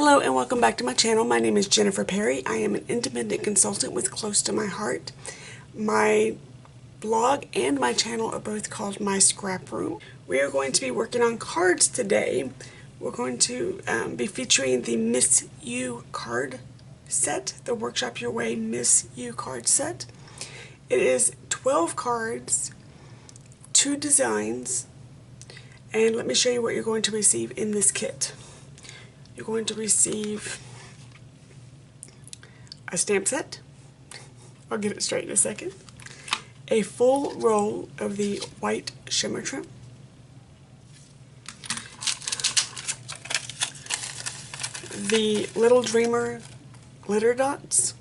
Hello and welcome back to my channel. My name is Jennifer Perry. I am an independent consultant with Close to My Heart. My blog and my channel are both called My Scraproom. We are going to be working on cards today. We're going to be featuring the Miss You card set, the Workshop Your Way Miss You card set. It is 12 cards, 2 designs, and let me show you what you're going to receive in this kit. You're going to receive a stamp set. I'll get it straight in a second. A full roll of the white shimmer trim. The Little Dreamer glitter dots.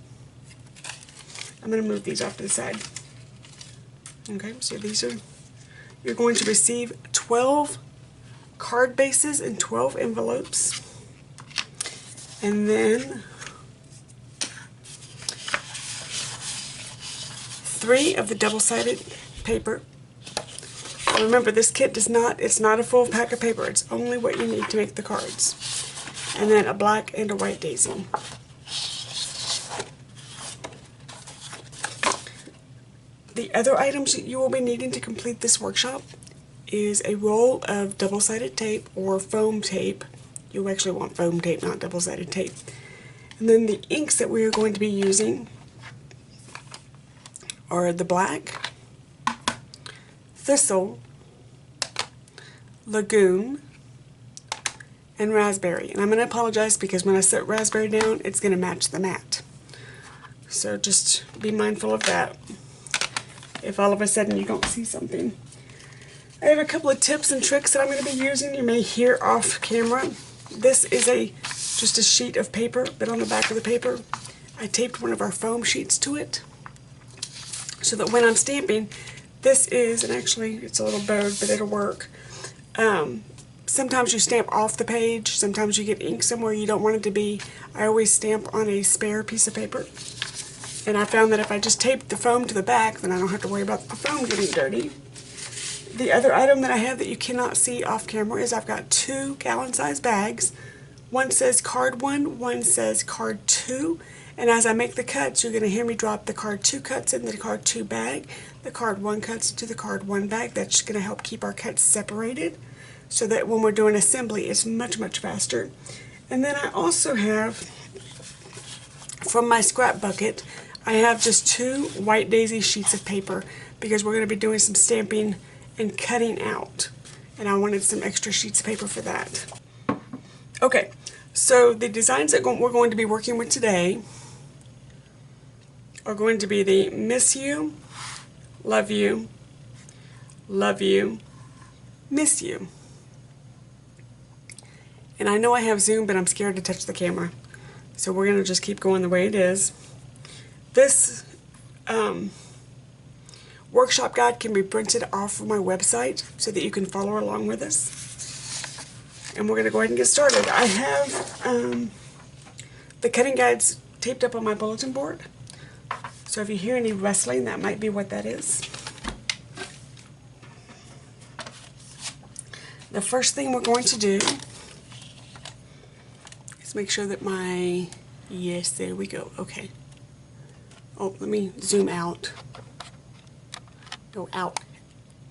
I'm going to move these off to the side. Okay, so these are, you're going to receive 12 card bases and 12 envelopes. And then 3 of the double-sided paper. Remember, this kit it's not a full pack of paper. It's only what you need to make the cards. And then a black and a white daisy. The other items that you will be needing to complete this workshop is a roll of double-sided tape or foam tape. You actually want foam tape, not double-sided tape. And then the inks that we are going to be using are the black, thistle, lagoon, and raspberry. And I'm going to apologize because when I set raspberry down, it's going to match the mat. So just be mindful of that if all of a sudden you don't see something. I have a couple of tips and tricks that I'm going to be using. You may hear off camera. This is just a sheet of paper, but on the back of the paper I taped one of our foam sheets to it so that when I'm stamping, this is, and actually it's a little bowed, but it'll work. Sometimes you stamp off the page, sometimes you get ink somewhere you don't want it to be. I always stamp on a spare piece of paper, and I found that if I just tape the foam to the back, then I don't have to worry about the foam getting dirty. The other item that I have that you cannot see off camera is I've got 2 gallon-sized bags. One says card 1, one says card 2. And as I make the cuts, you're going to hear me drop the card 2 cuts in the card 2 bag, the card 1 cuts into the card 1 bag. That's going to help keep our cuts separated so that when we're doing assembly, it's much, much faster. And then I also have, from my scrap bucket, I have just 2 white daisy sheets of paper because we're going to be doing some stamping and cutting out, and I wanted some extra sheets of paper for that. Okay, so the designs that we're going to be working with today are going to be the Miss You, Love You, Love You, Miss You. And I know I have Zoom, but I'm scared to touch the camera, so we're going to just keep going the way it is. This workshop guide can be printed off of my website so that you can follow along with us. And we're going to go ahead and get started. I have the cutting guides taped up on my bulletin board. So if you hear any rustling, that might be what that is. The first thing we're going to do is make sure that yes, there we go. Okay. Oh, let me zoom out. No, out.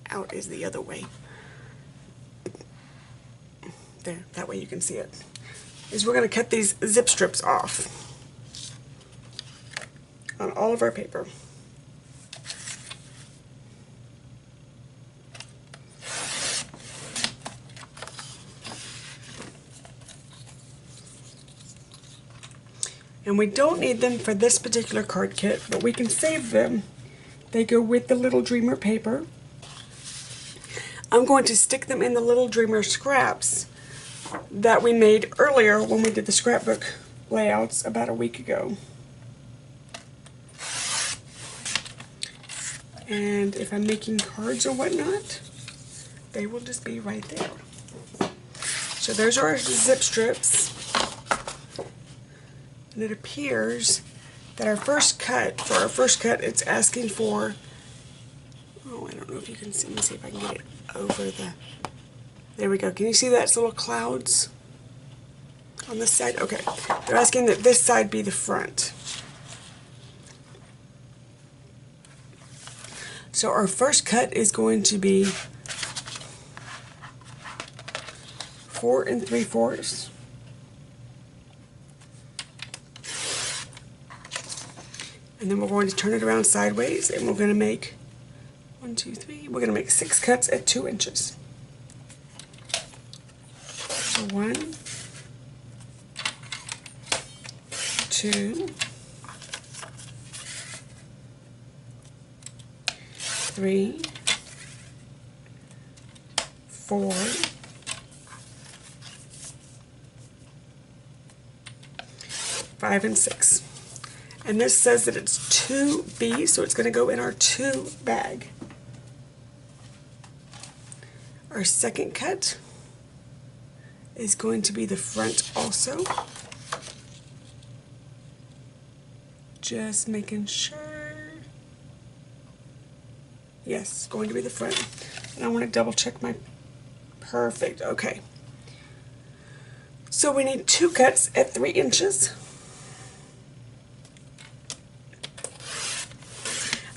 Out is the other way. There, that way you can see it. Is we're going to cut these zip strips off on all of our paper. And we don't need them for this particular card kit, but we can save them. They go with the Little Dreamer paper. I'm going to stick them in the Little Dreamer scraps that we made earlier when we did the scrapbook layouts about a week ago. And if I'm making cards or whatnot, they will just be right there. So those are our zip strips. And it appears that for our first cut, it's asking for, oh, I don't know if you can see, let me see if I can get it over the, there we go. Can you see that? It's little clouds. on this side. Okay, they're asking that this side be the front. So our first cut is going to be 4 3/4. And then we're going to turn it around sideways, and we're going to make 1, 2, 3. We're going to make 6 cuts at 2 inches. So 1, 2, 3, 4, 5, and 6. And this says that it's 2B, so it's going to go in our 2 bag. Our second cut is going to be the front also. Just making sure. Yes, going to be the front. And I want to double check my perfect. Okay. So we need 2 cuts at 3 inches.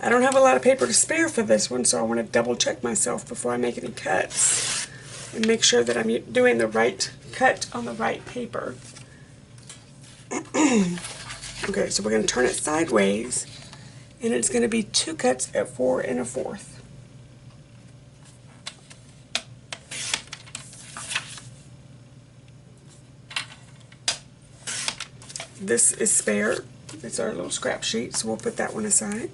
I don't have a lot of paper to spare for this one, so I want to double check myself before I make any cuts and make sure that I'm doing the right cut on the right paper. Okay, so we're going to turn it sideways, and it's going to be 2 cuts at 4 1/4. This is spare. It's our little scrap sheet, so we'll put that one aside.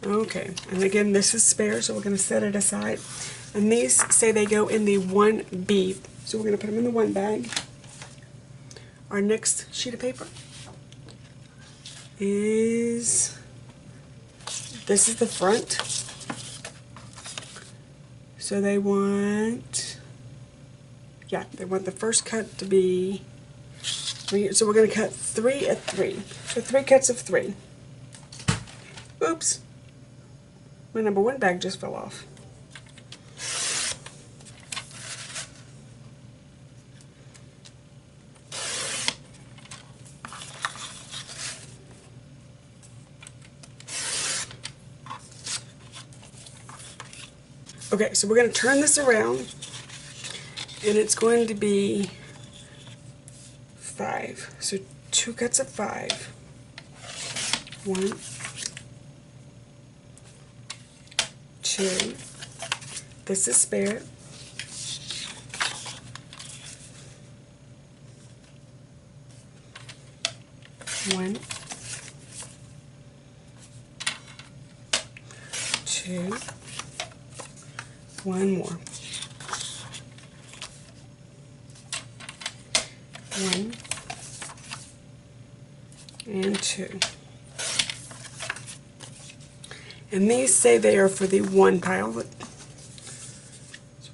Okay, and again, this is spare, so we're going to set it aside. And these say they go in the 1B, so we're going to put them in the 1 bag. Our next sheet of paper is, this is the front. So they want, they want the first cut to be 3, so we're going to cut 3 at 3. So 3 cuts of 3. Oops. My number 1 bag just fell off. Okay, so we're going to turn this around, and it's going to be 5. So 2 cuts of 5. 1, 2. This is spare. 1, 2. 1 more. 1 and 2. And these say they are for the 1 pile. So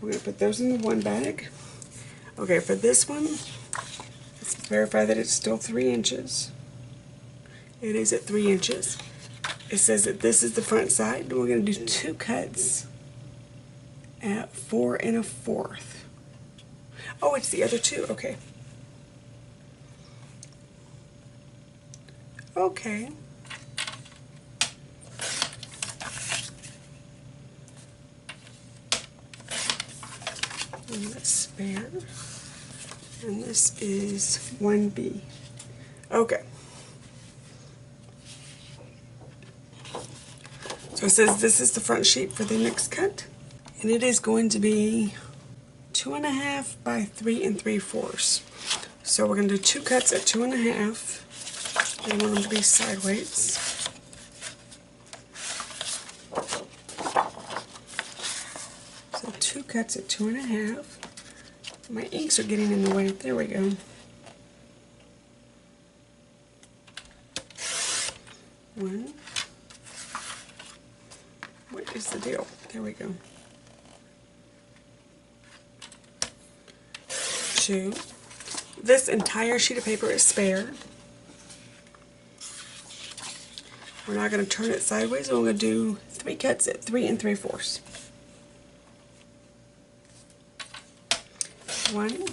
we're going to put those in the 1 bag. Okay, for this one, let's verify that it's still 3 inches. It is at 3 inches. It says that this is the front side, and we're going to do 2 cuts at 4 1/4. Oh, it's the other 2. Okay. Okay. And that's spare. And this is 1B. Okay. So it says this is the front sheet for the next cut. And it is going to be 2 1/2 by 3 3/4. So we're going to do 2 cuts at 2 1/2. I want them to be sideways. So 2 cuts at 2 1/2. My inks are getting in the way. There we go. 1. What is the deal? There we go. 2. This entire sheet of paper is spare. We're not going to turn it sideways, so we're going to do 3 cuts at 3 3/4. 1,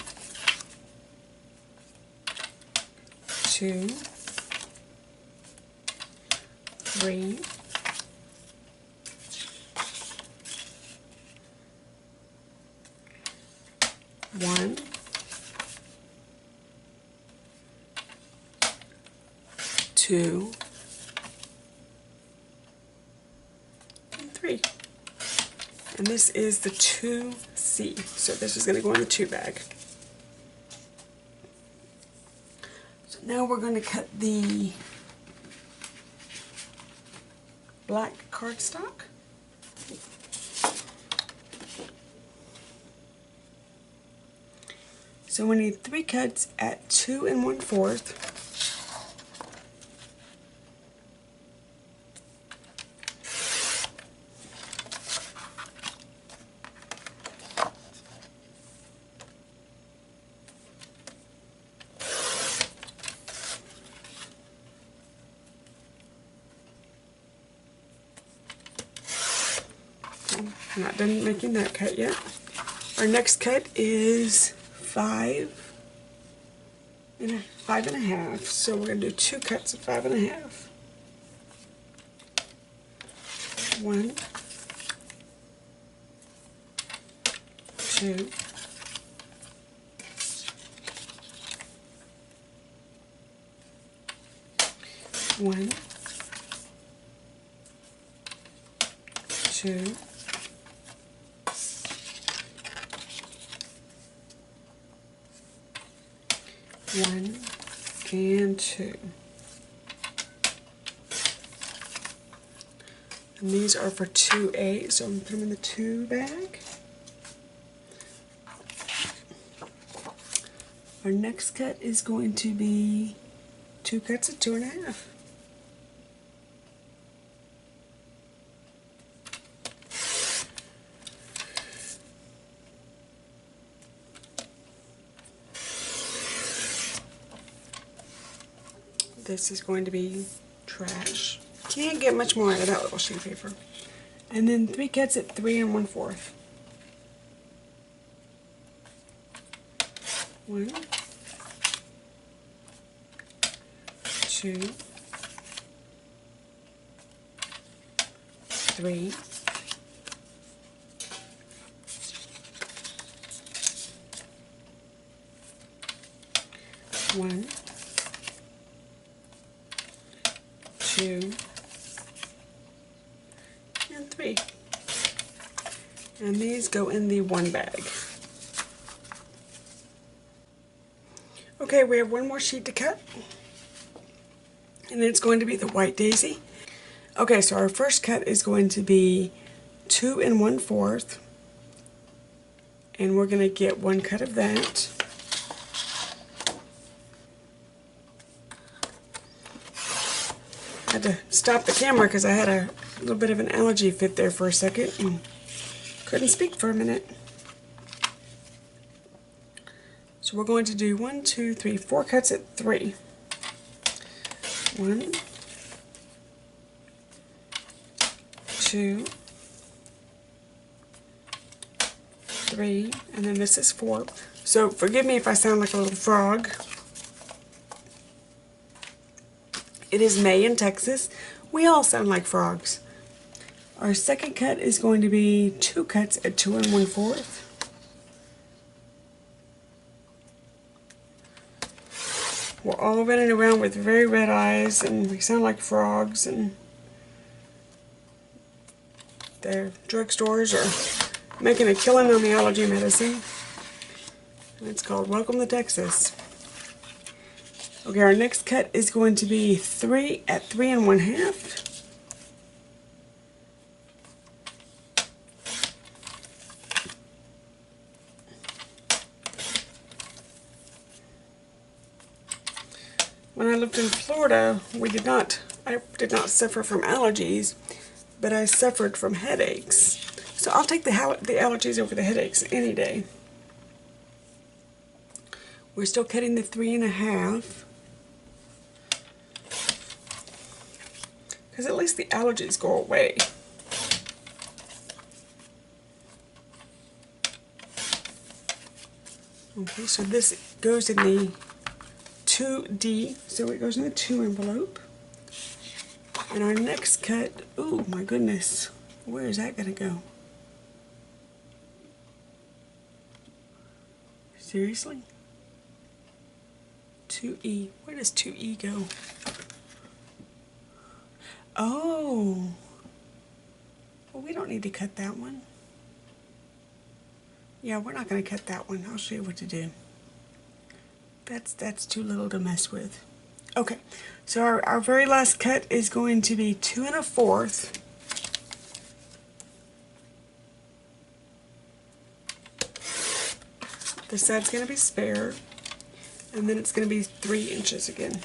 2, 3, 1, 2, and 3. And this is the 2C. So this is going to go in the 2 bag. So now we're going to cut the black cardstock. So we need 3 cuts at 2 1/4. I'm not done making that cut yet. Our next cut is 5 1/2. So we're going to do 2 cuts of 5 1/2. 1, 2, 1, 2, 1 and 2. And these are for 2A, so I'm going to put them in the 2 bag. Our next cut is going to be 2 cuts of 2 1/2. This is going to be trash. Can't get much more out of that little sheet of paper. And then 3 cuts at 3 1/4. 1, 2, 3, 1, 2, and 3. And these go in the 1 bag. Okay, we have one more sheet to cut, and it's going to be the white daisy. Okay, so our first cut is going to be 2 1/4, and we're going to get 1 cut of that. I had to stop the camera because I had a little bit of an allergy fit there for a second and couldn't speak for a minute. So we're going to do 1, 2, 3, 4 cuts at 3. 1, 2, 3, and then this is 4. So forgive me if I sound like a little frog. It is May in Texas. We all sound like frogs. Our second cut is going to be 2 cuts at 2 1/4. We're all running around with very red eyes and we sound like frogs, and the drugstores are making a killing on the allergy medicine. And it's called Welcome to Texas. Okay, our next cut is going to be 3 at 3 1/2. When I lived in Florida, I did not suffer from allergies, but I suffered from headaches. So I'll take the allergies over the headaches any day. We're still cutting the 3 1/2. because at least the allergies go away. Okay, so this goes in the 2D, so it goes in the 2 envelope. And our next cut, oh my goodness, where is that going to go? Seriously? 2E, where does 2E go? Oh, well, we don't need to cut that one. Yeah, we're not going to cut that one. I'll show you what to do. That's too little to mess with. Okay, so our very last cut is going to be 2 1/4. This side's going to be spare, and then it's going to be 3 inches again.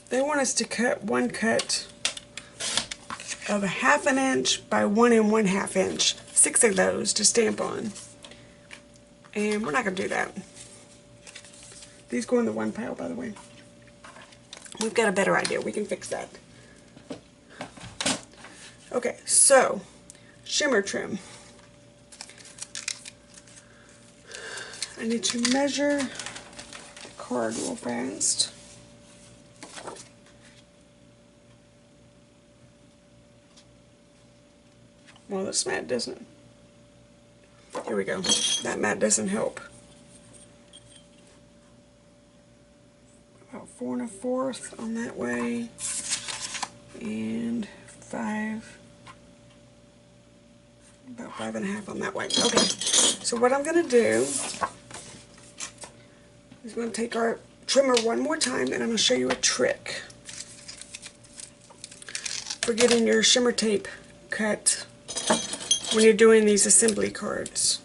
They want us to cut one cut of 1/2 inch by 1 1/2 inch. 6 of those to stamp on. And we're not going to do that. These go in the one pile, by the way. We've got a better idea. We can fix that. Okay, so shimmer trim. I need to measure the card real fast. Well, this mat doesn't. Here we go. That mat doesn't help. About 4 1/4 on that way, and 5. About 5 1/2 on that way. Okay. So what I'm going to do is I'm going to take our trimmer one more time, and I'm going to show you a trick for getting your shimmer tape cut when you're doing these assembly cards.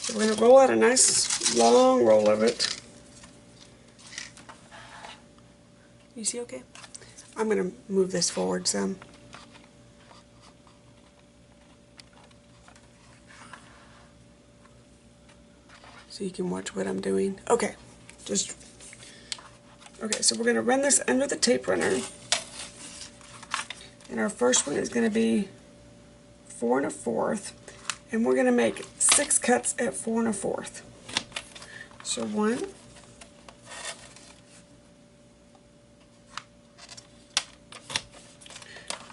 So we're going to roll out a nice long roll of it. You see okay? I'm going to move this forward some. So you can watch what I'm doing. Okay, okay, so we're going to run this under the tape runner. And our first one is going to be 4 1/4. And we're going to make 6 cuts at 4 1/4. So 1,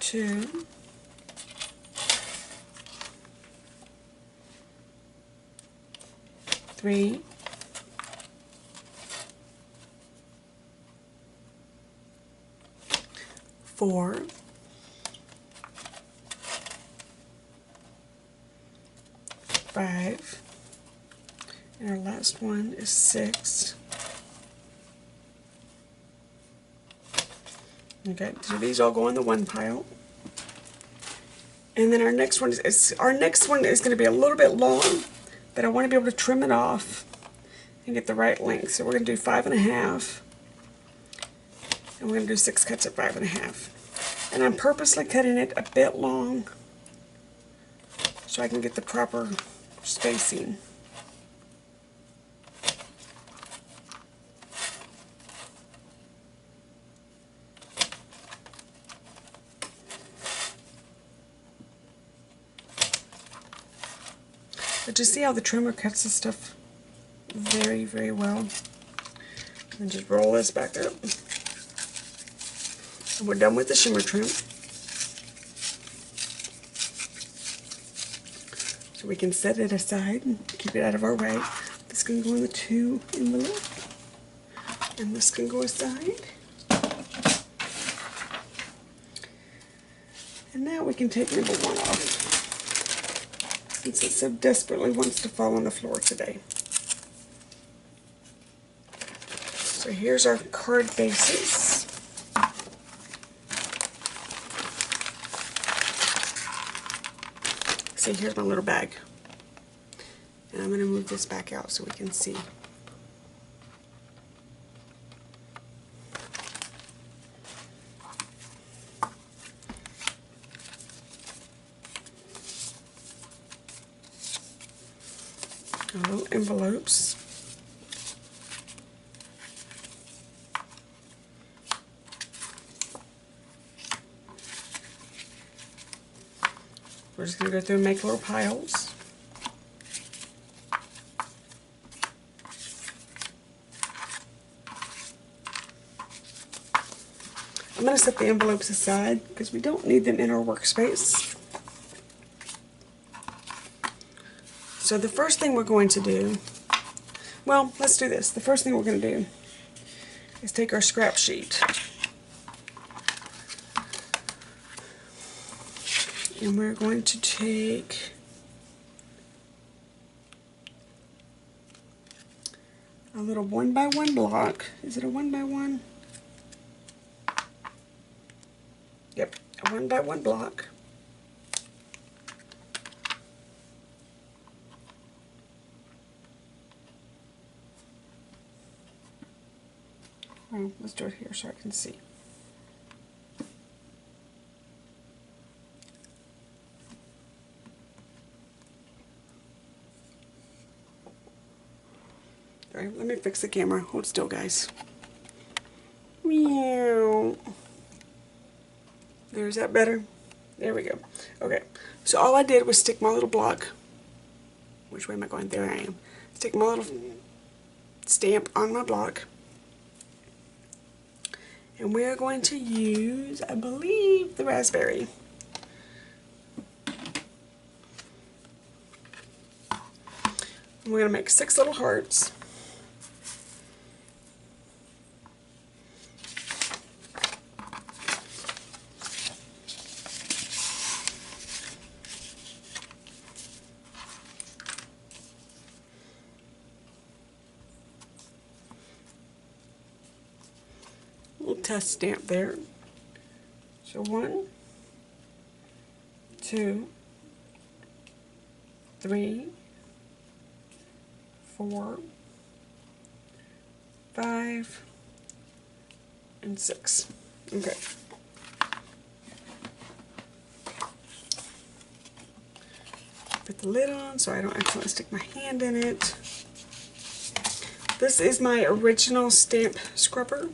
2, 3, 4, 5, and our last one is 6. Okay, so these all go in the one pile. And then our next one is going to be a little bit long, but I want to be able to trim it off and get the right length. So we're going to do 5 1/2, and we're going to do 6 cuts at 5 1/2. And I'm purposely cutting it a bit long so I can get the proper spacing. But you see how the trimmer cuts this stuff very, very well. And just roll this back up. And we're done with the shimmer trim. So we can set it aside and keep it out of our way. This can go in the 2 envelope. And this can go aside. And now we can take number 1 off, since it so desperately wants to fall on the floor today. So here's our card bases. See, here's my little bag. And I'm going to move this back out so we can see. our little envelopes. We're just going to go through and make little piles. I'm going to set the envelopes aside because we don't need them in our workspace. So the first thing we're going to do, well, let's do this. The first thing we're going to do is take our scrap sheet. And we're going to take a little 1x1 block. Is it a 1x1? Yep, a 1x1 block. Oh, let's do it here so I can see. Alright, let me fix the camera. Hold still, guys. Meow. There's that better? There we go. Okay, so all I did was stick my little block. Which way am I going? There I am. Stick my little stamp on my block. And we are going to use, I believe, the raspberry. And we're going to make 6 little hearts. Little test stamp there. So 1, 2, 3, 4, 5, and 6. Okay. Put the lid on so I don't accidentally stick my hand in it. This is my original stamp scrubber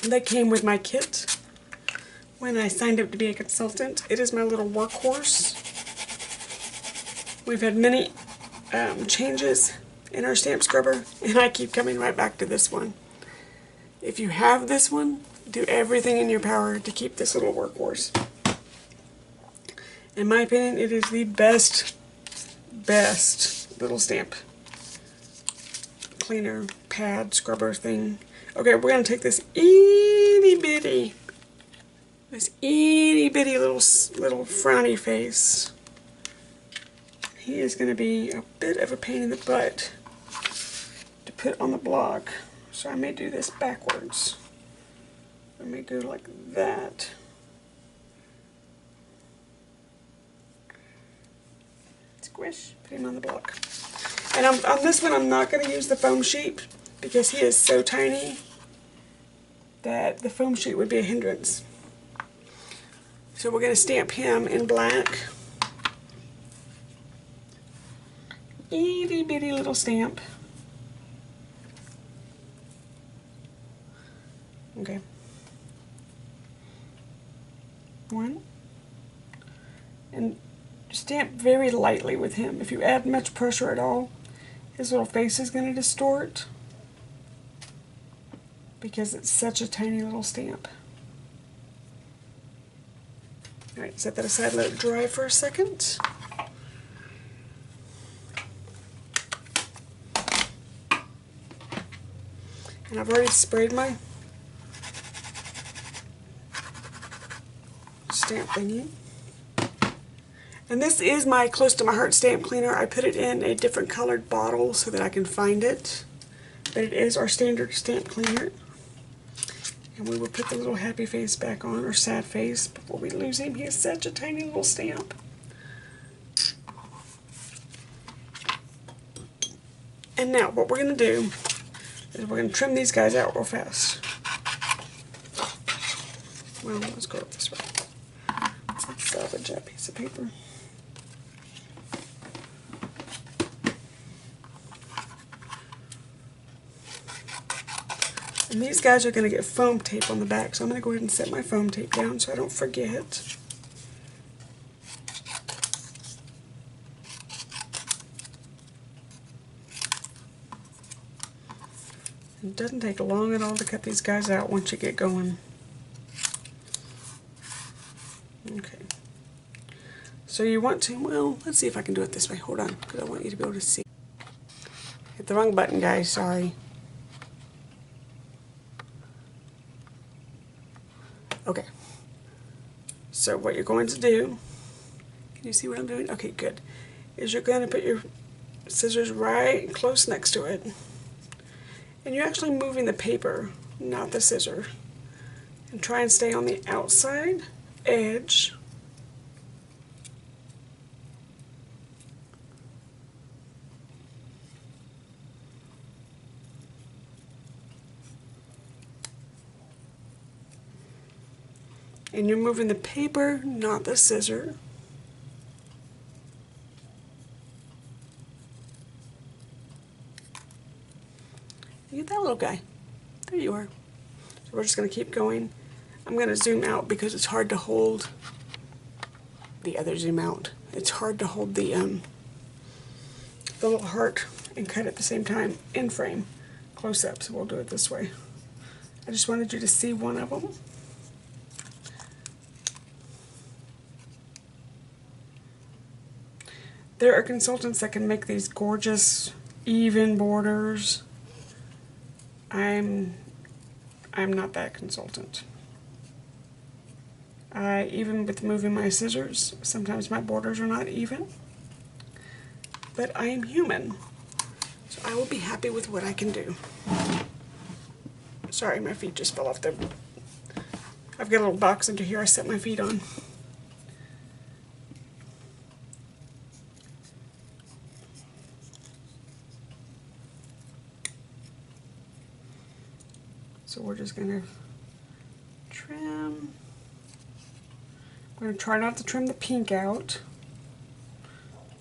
that came with my kit when I signed up to be a consultant. It is my little workhorse. We've had many changes in our stamp scrubber, and I keep coming right back to this one. If you have this one, do everything in your power to keep this little workhorse. In my opinion, it is the best little stamp cleaner, pad, scrubber thing. Okay, we're going to take this itty bitty little frowny face. He is going to be a bit of a pain in the butt to put on the block, so I may do this backwards. I may go like that. Squish, put him on the block. And on this one, I'm not going to use the foam sheet because he is so tiny that the foam sheet would be a hindrance. So we're going to stamp him in black. Itty bitty little stamp. Okay. 1. And stamp very lightly with him. If you add much pressure at all, his little face is going to distort because it's such a tiny little stamp. Alright, set that aside, let it dry for a second. And I've already sprayed my stamp thingy. And this is my Close to My Heart stamp cleaner. I put it in a different colored bottle so that I can find it. But it is our standard stamp cleaner. And we will put the little happy face back on, or sad face, before we lose him. He is such a tiny little stamp. And now what we're going to do is we're going to trim these guys out real fast. Well, let's go up this way. Let's salvage that piece of paper. And these guys are going to get foam tape on the back, so I'm going to go ahead and set my foam tape down so I don't forget. It doesn't take long at all to cut these guys out once you get going. Okay. So you want to, well, let's see if I can do it this way. Hold on, because I want you to be able to see. Hit the wrong button, guys, sorry. Okay. So what you're going to do, can you see what I'm doing? Okay, good. Is you're going to put your scissors right close next to it. And you're actually moving the paper, not the scissor. And try and stay on the outside edge. And you're moving the paper, not the scissor. Look at that little guy. There you are. So we're just going to keep going. I'm going to zoom out because it's hard to hold the other zoom out. It's hard to hold the little heart and cut at the same time in frame, close up. So we'll do it this way. I just wanted you to see one of them. There are consultants that can make these gorgeous even borders. I'm not that consultant. Even with moving my scissors, sometimes my borders are not even. But I am human, so I will be happy with what I can do. Sorry, my feet just fell off the... I've got a little box under here I set my feet on. So we're just going to trim. I'm going to try not to trim the pink out.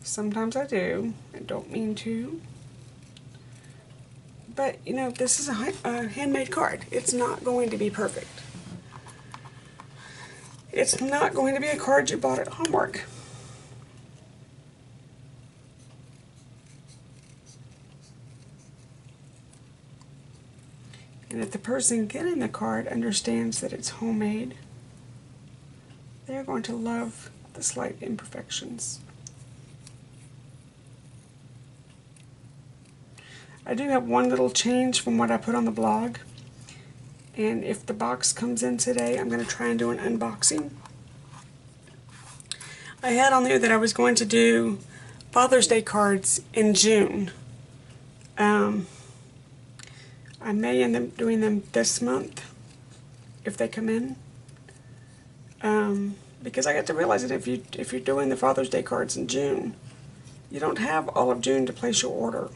Sometimes I do. I don't mean to. But, you know, this is a handmade card. It's not going to be perfect. It's not going to be a card you bought at Hallmark. And if the person getting the card understands that it's homemade, they're going to love the slight imperfections. I do have one little change from what I put on the blog, and if the box comes in today, I'm going to try and do an unboxing. I had on there that I was going to do Father's Day cards in June. I may end up doing them this month if they come in, because I got to realize that if you're doing the Father's Day cards in June, you don't have all of June to place your order.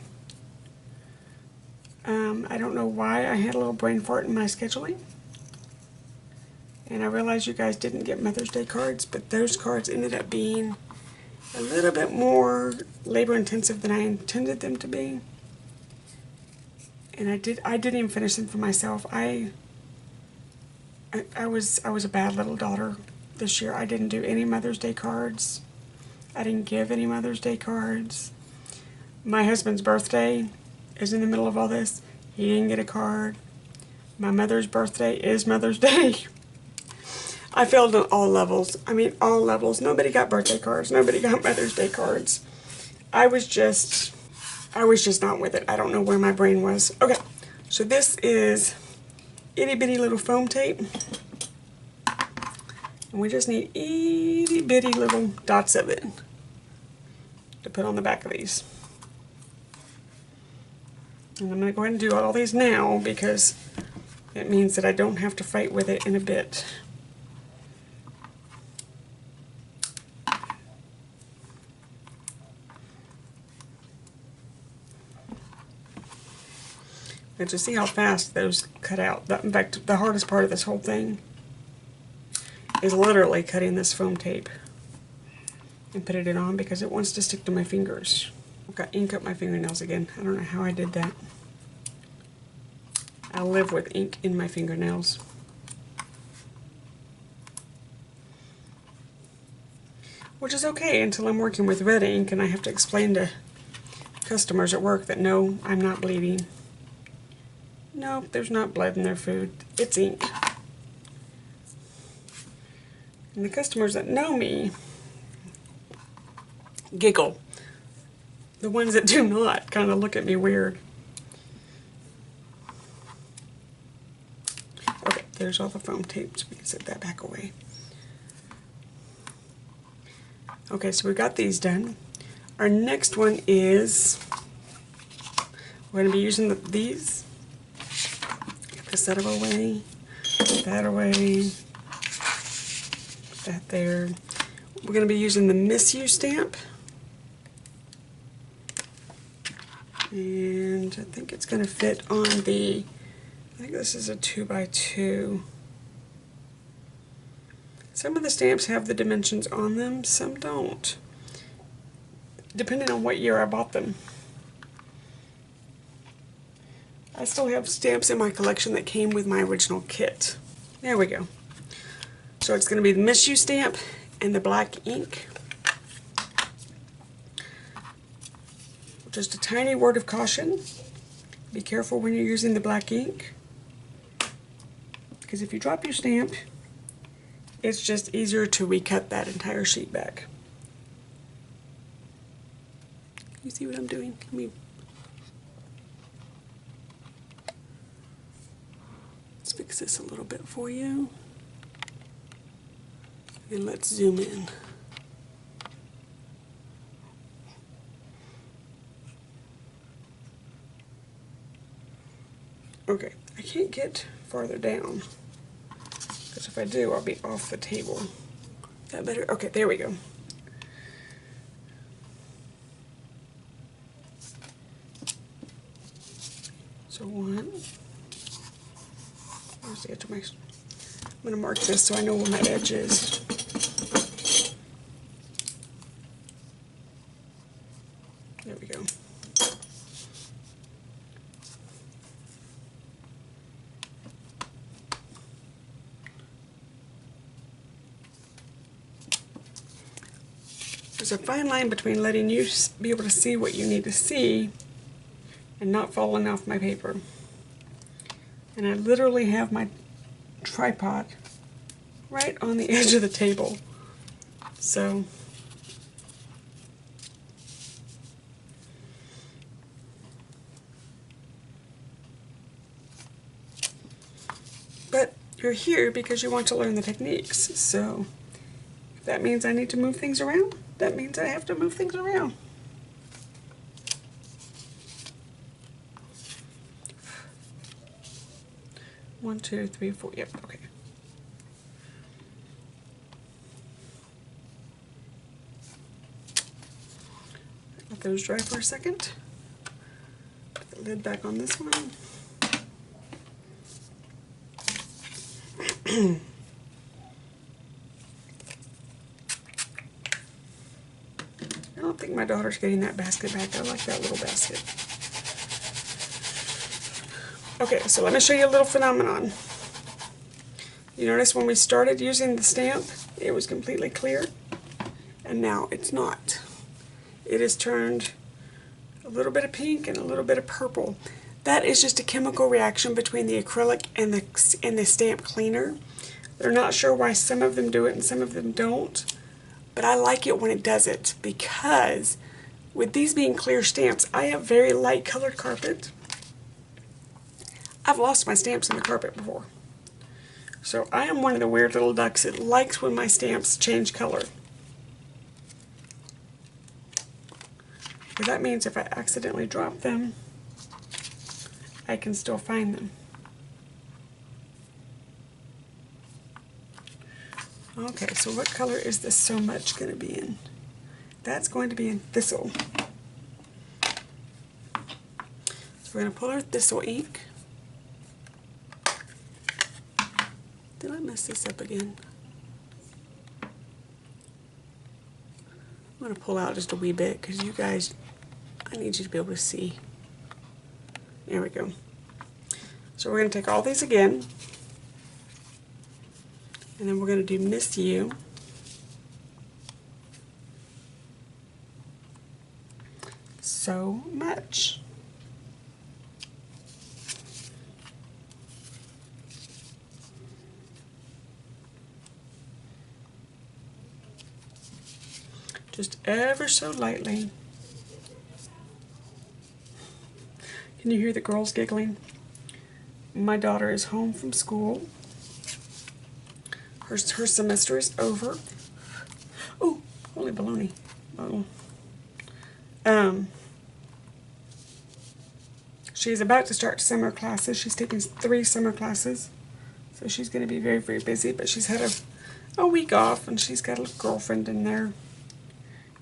I don't know why I had a little brain fart in my scheduling, and I realized you guys didn't get Mother's Day cards, but those cards ended up being a little bit more labor intensive than I intended them to be. And I didn't even finish them for myself. I was a bad little daughter this year. I didn't do any Mother's Day cards. I didn't give any Mother's Day cards. My husband's birthday is in the middle of all this. He didn't get a card. My mother's birthday is Mother's Day. I failed on all levels. I mean, all levels. Nobody got birthday cards. Nobody got Mother's Day cards. I was just not with it. I don't know where my brain was. Okay, so this is itty bitty little foam tape. And we just need itty bitty little dots of it to put on the back of these. And I'm going to go ahead and do all these now because it means that I don't have to fight with it in a bit. And to see how fast those cut out. In fact, the hardest part of this whole thing is literally cutting this foam tape and putting it on because it wants to stick to my fingers. I've got ink up my fingernails again. I don't know how I did that. I live with ink in my fingernails. Which is okay until I'm working with red ink and I have to explain to customers at work that no, I'm not bleeding. No, there's not blood in their food. It's ink. And the customers that know me giggle. The ones that do not kind of look at me weird. Okay, there's all the foam tape, so we can set that back away. Okay, so we got these done. Our next one is, we're going to be using these. Get this out of our way, that away, that there. We're going to be using the Miss You stamp. And I think it's going to fit on the, I think this is a 2x2. Some of the stamps have the dimensions on them, some don't, depending on what year I bought them. I still have stamps in my collection that came with my original kit. There we go. So it's going to be the Miss You stamp and the black ink. Just a tiny word of caution. Be careful when you're using the black ink, because if you drop your stamp, it's just easier to recut that entire sheet back. You see what I'm doing? Let's fix this a little bit for you. And let's zoom in. Okay, I can't get farther down, because if I do, I'll be off the table. Is that better? Okay, there we go. So one, where's the edge of my, I'm going to mark this so I know where my edge is. There we go. There's a fine line between letting you be able to see what you need to see and not falling off my paper. And I literally have my tripod right on the edge of the table. So but you're here because you want to learn the techniques. So if that means I need to move things around, that means I have to move things around. One, two, three, four. Yep, okay. Let those dry for a second. Put the lid back on this one. I don't think my daughter's getting that basket back. I like that little basket. Okay, so let me show you a little phenomenon. You notice when we started using the stamp, it was completely clear, and now it's not. It has turned a little bit of pink and a little bit of purple. That is just a chemical reaction between the acrylic and the stamp cleaner. They're not sure why some of them do it and some of them don't, but I like it when it does it, because with these being clear stamps, I have very light colored carpet. I've lost my stamps in the carpet before. So I am one of the weird little ducks that likes when my stamps change color. Because that means if I accidentally drop them, I can still find them. Okay, so what color is this so much going to be in? That's going to be in Thistle. So we're going to pull our Thistle ink. Did I mess this up again? I'm going to pull out just a wee bit because you guys, I need you to be able to see. There we go. So we're going to take all these again, and then we're going to do Miss You. So much. Just ever so lightly. Can you hear the girls giggling? My daughter is home from school. Her semester is over. Oh, holy baloney. She's about to start summer classes. She's taking 3 summer classes. So she's going to be very, very busy. But she's had a week off, and she's got a little girlfriend in there.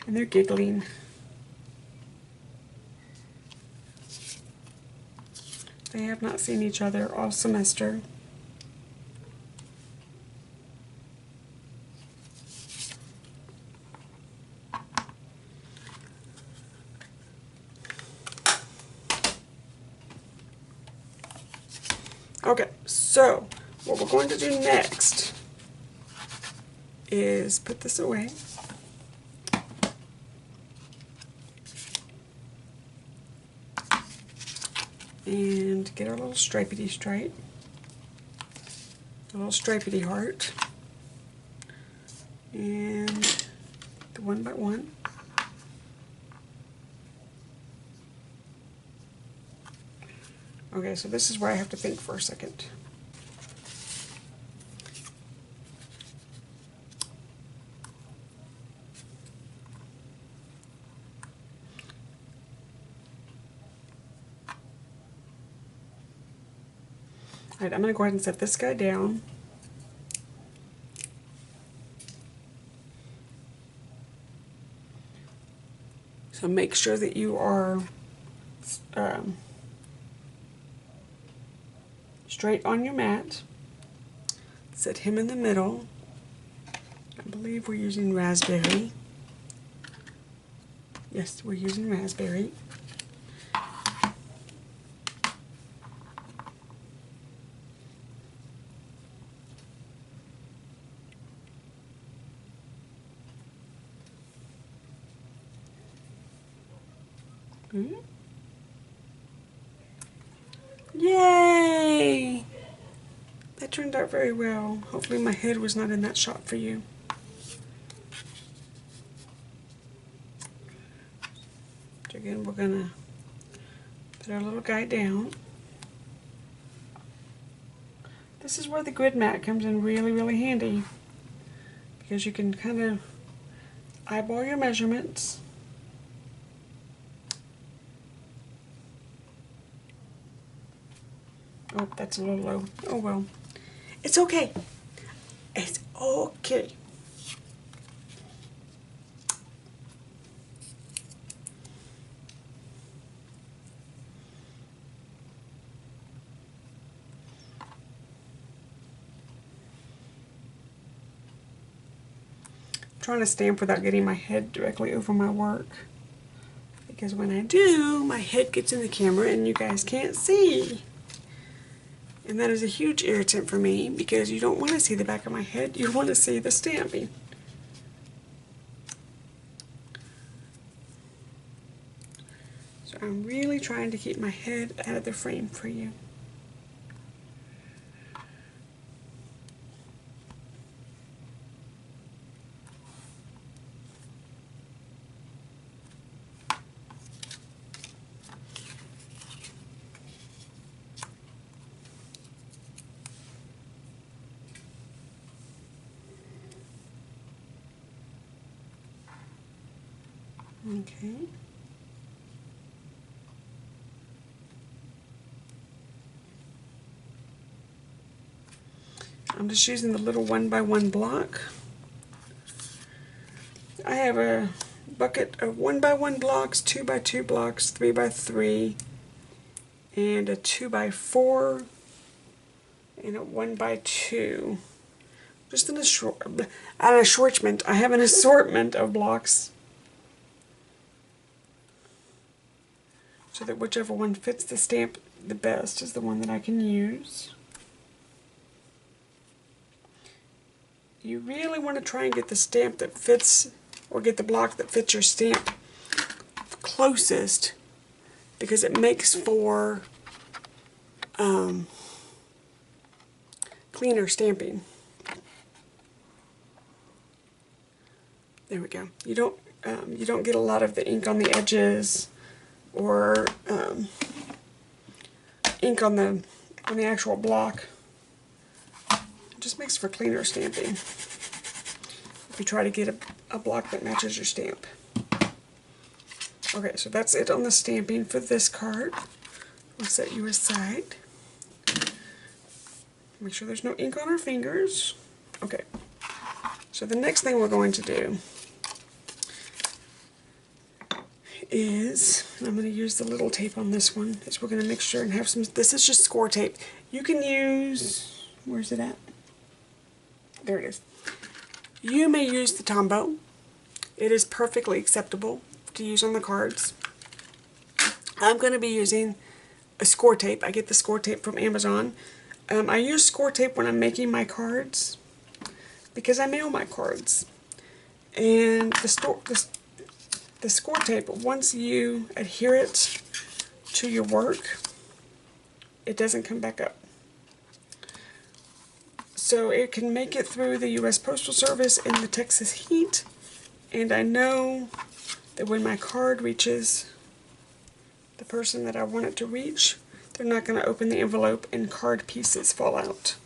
And they're giggling. They have not seen each other all semester. Okay, so what we're going to do next is put this away. And get our little stripedy stripe, a little stripedy heart, and the 1 by 1. Okay, so this is where I have to think for a second. Alright, I'm going to go ahead and set this guy down. So make sure that you are straight on your mat. Set him in the middle. I believe we're using raspberry. Yes, we're using raspberry. Yay! That turned out very well. Hopefully my head was not in that shot for you. So again, we're going to put our little guy down. This is where the grid mat comes in really, really handy, because you can kind of eyeball your measurements. Oh, that's a little low. Oh well. It's okay. It's okay. I'm trying to stamp without getting my head directly over my work, because when I do, my head gets in the camera and you guys can't see. And that is a huge irritant for me, because you don't want to see the back of my head, you want to see the stamping. So I'm really trying to keep my head out of the frame for you. Okay. I'm just using the little 1 by 1 block. I have a bucket of 1 by 1 blocks, 2 by 2 blocks, 3 by 3, and a 2 by 4, and a 1 by 2. Just an assortment. I have an assortment of blocks, so that whichever one fits the stamp the best is the one that I can use. You really want to try and get the stamp that fits, or get the block that fits your stamp closest, because it makes for cleaner stamping. There we go. You don't get a lot of the ink on the edges, or ink on the actual block. It just makes for cleaner stamping if you try to get a block that matches your stamp. Okay, so that's it on the stamping for this card. We'll set you aside. Make sure there's no ink on our fingers. Okay, so the next thing we're going to do is, and I'm going to use the little tape on this one, is we're going to make sure and have some, this is just score tape. You can use, where's it at? There it is. You may use the Tombow. It is perfectly acceptable to use on the cards. I'm going to be using a score tape. I get the score tape from Amazon. I use score tape when I'm making my cards because I mail my cards. And the score tape, once you adhere it to your work, it doesn't come back up. So it can make it through the U.S. Postal Service in the Texas heat, and I know that when my card reaches the person that I want it to reach, they're not going to open the envelope and card pieces fall out.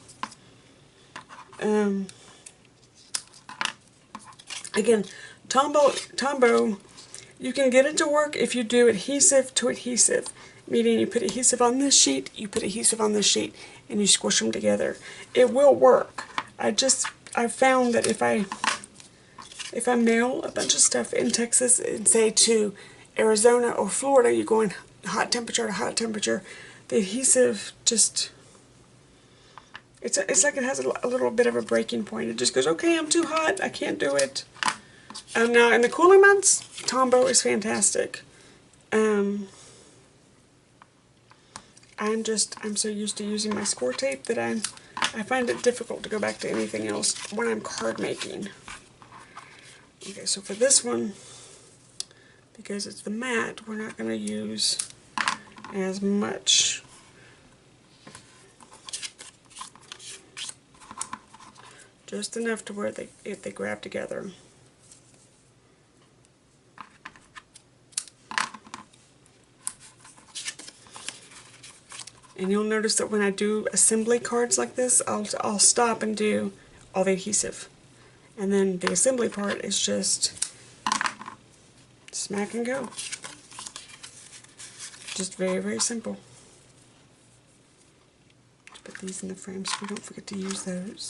Again, Tombow, you can get it to work if you do adhesive to adhesive, meaning you put adhesive on this sheet, you put adhesive on this sheet, and you squish them together. It will work. I've found that if I mail a bunch of stuff in Texas and say to Arizona or Florida, you're going hot temperature to hot temperature, the adhesive just, it's like it has a little bit of a breaking point. It just goes, okay, I'm too hot, I can't do it. Now in the cooler months, Tombow is fantastic. I'm so used to using my score tape that I find it difficult to go back to anything else when I'm card making. Okay, so for this one, because it's the matte, we're not going to use as much. Just enough to where they grab together. And you'll notice that when I do assembly cards like this, I'll stop and do all the adhesive. And then the assembly part is just smack and go. Just very, very simple. Just put these in the frame so we don't forget to use those.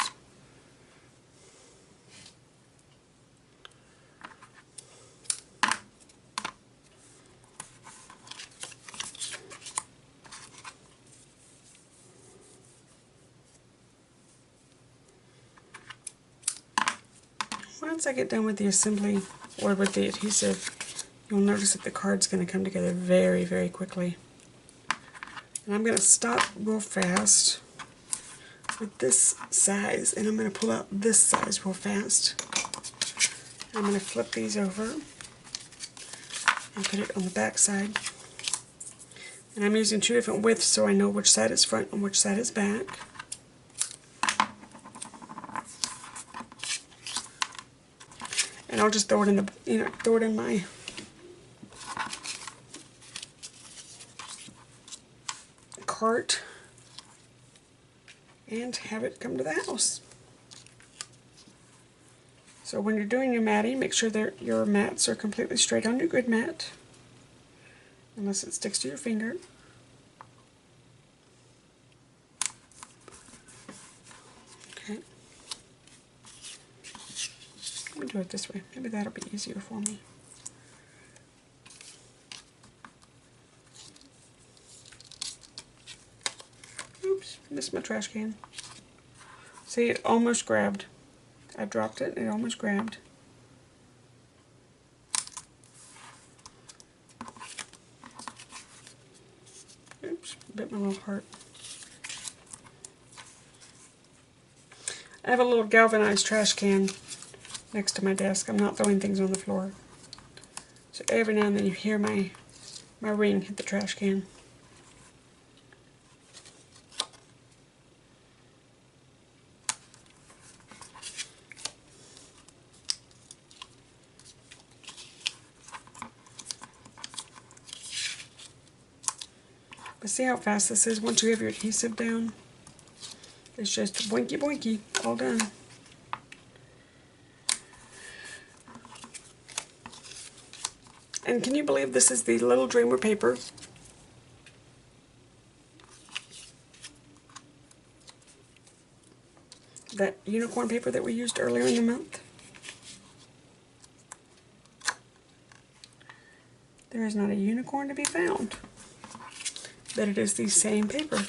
Once I get done with the assembly or with the adhesive, you'll notice that the card's going to come together very, very quickly. And I'm going to stop real fast with this size, and I'm going to pull out this size real fast. I'm going to flip these over and put it on the back side. And I'm using two different widths so I know which side is front and which side is back. And I'll just throw it in the, throw it in my cart and have it come to the house. So when you're doing your matting, make sure that your mats are completely straight on your grid mat, unless it sticks to your finger. Okay. Let me do it this way. Maybe that'll be easier for me. Oops, missed my trash can. See, it almost grabbed. I dropped it and it almost grabbed. Oops, a bit my little heart. I have a little galvanized trash can next to my desk. I'm not throwing things on the floor. So every now and then you hear my ring hit the trash can. But see how fast this is once you have your adhesive down? It's just boinky boinky, all done. And can you believe this is the Little Dreamer paper? That unicorn paper that we used earlier in the month? There is not a unicorn to be found. But it is the same paper.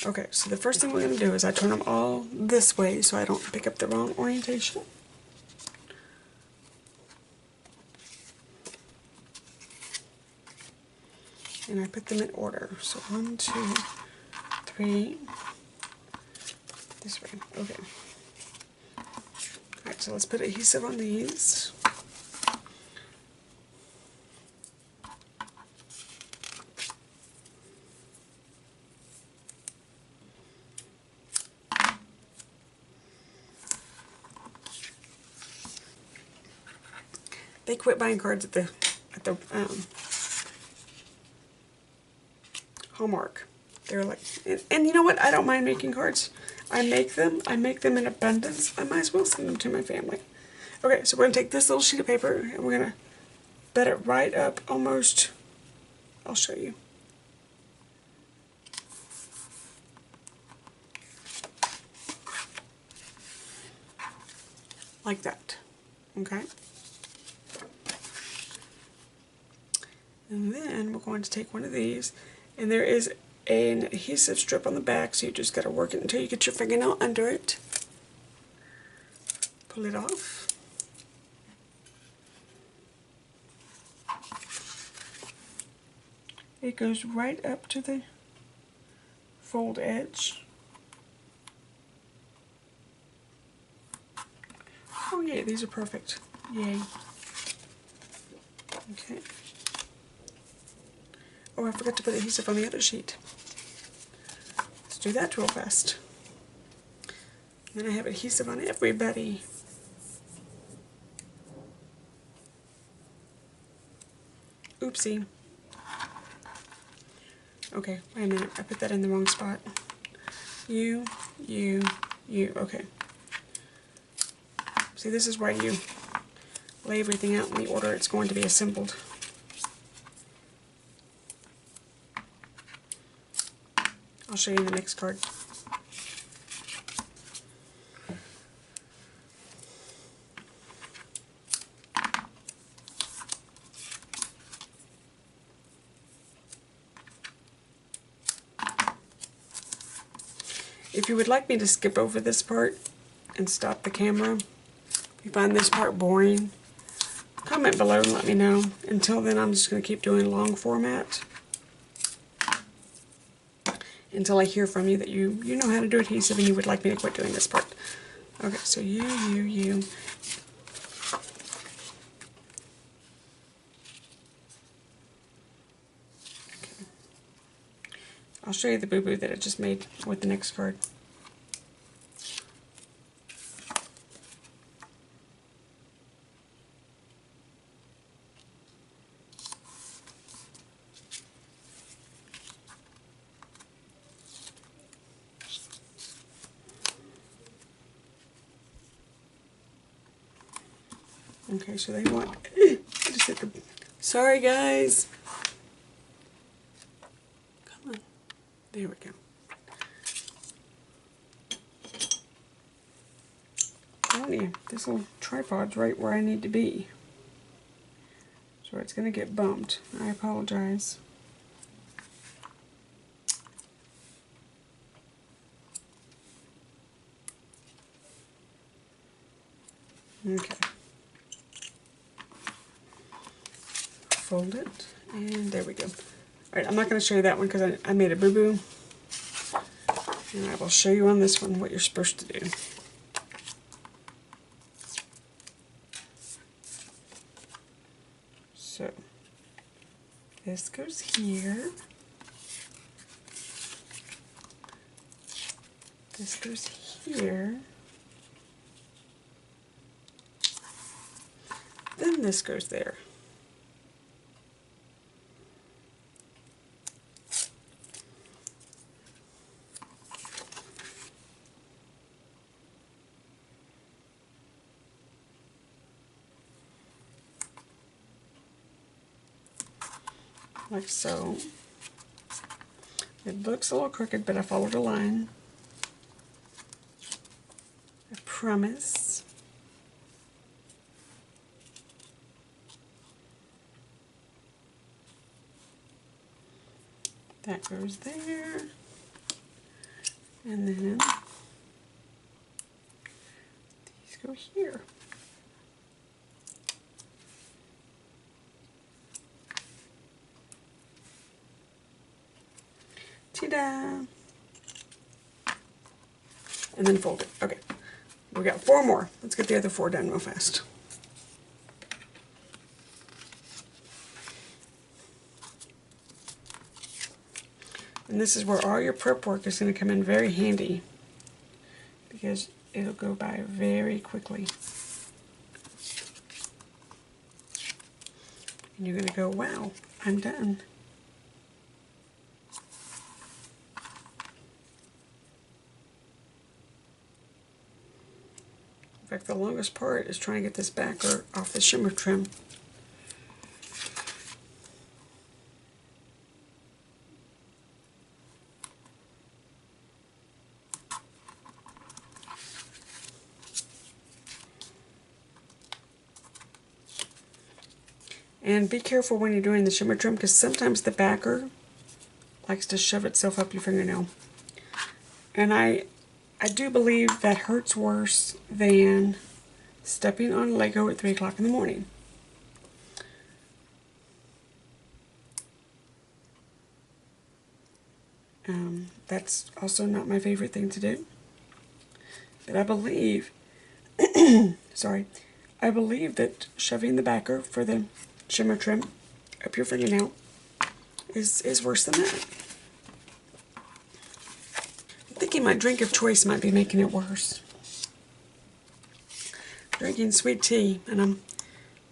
Okay, so the first thing we're going to do is I turn them all this way so I don't pick up the wrong orientation. And I put them in order. So 1, 2, 3, this way. Okay. Alright, so let's put adhesive on these. They quit buying cards at the Hallmark. They're like, and you know what? I don't mind making cards. I make them in abundance. I might as well send them to my family. Okay, so we're going to take this little sheet of paper and we're going to bed it right up almost, I'll show you. Like that, okay? And then we're going to take one of these, and there is an adhesive strip on the back, so you just got to work it until you get your fingernail under it. Pull it off. It goes right up to the fold edge. Oh yay, these are perfect. Yay. Okay. Oh, I forgot to put adhesive on the other sheet. Let's do that real fast. And then I have adhesive on everybody. Oopsie. Okay, wait a minute. I put that in the wrong spot. You. Okay. See, this is why you lay everything out in the order it's going to be assembled. I'll show you the next card. If you would like me to skip over this part and stop the camera, if you find this part boring, comment below and let me know. Until then, I'm just going to keep doing long format until I hear from you that you know how to do adhesive and you would like me to quit doing this part. Okay, so you. Okay. I'll show you the boo-boo that I just made with the next card. Okay, so they want, I just hit the, sorry guys. Come on, there we go. Oh yeah, this little tripod's right where I need to be. So it's going to get bumped. I apologize. Okay. Fold it, and there we go. Alright, I'm not going to show you that one because I made a boo-boo. And I will show you on this one what you're supposed to do. So, this goes here. This goes here. Then this goes there. Like so. It looks a little crooked, but I followed a line. I promise. That goes there. And then these go here. Ta-da! And then fold it. Okay. We got 4 more. Let's get the other 4 done real fast. And this is where all your prep work is going to come in very handy, because it'll go by very quickly. And you're going to go, wow, I'm done. In fact, the longest part is trying to get this backer off the shimmer trim. And be careful when you're doing the shimmer trim, because sometimes the backer likes to shove itself up your fingernail. And I do believe that hurts worse than stepping on Lego at 3 o'clock in the morning. That's also not my favorite thing to do. But I believe, sorry, I believe that shoving the backer for the shimmer trim up your fingernail is worse than that. I'm thinking my drink of choice might be making it worse. Drinking sweet tea, and I'm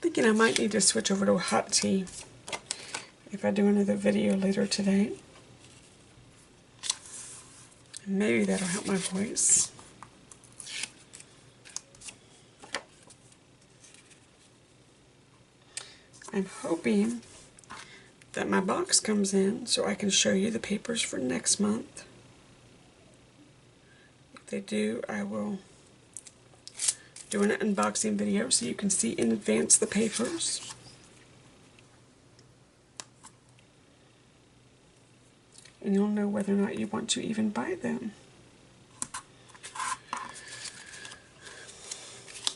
thinking I might need to switch over to a hot tea if I do another video later today. Maybe that'll help my voice. I'm hoping that my box comes in so I can show you the papers for next month. If they do, I will do an unboxing video so you can see in advance the papers. And you'll know whether or not you want to even buy them.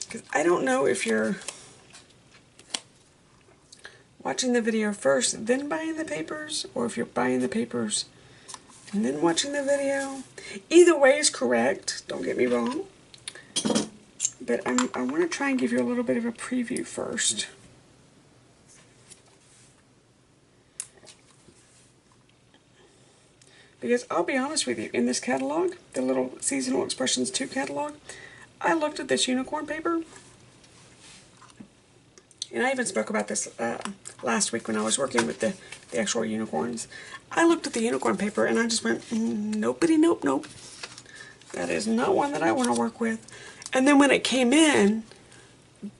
Because I don't know if you're watching the video first, then buying the papers, or if you're buying the papers and then watching the video. Either way is correct, don't get me wrong. But I want to try and give you a little bit of a preview first. Because I'll be honest with you, in this catalog, the little Seasonal Expressions 2 catalog, I looked at this unicorn paper, and I even spoke about this last week when I was working with the actual unicorns. I looked at the unicorn paper and I just went, nopity nope, nope. That is not one that I want to work with. And then when it came in,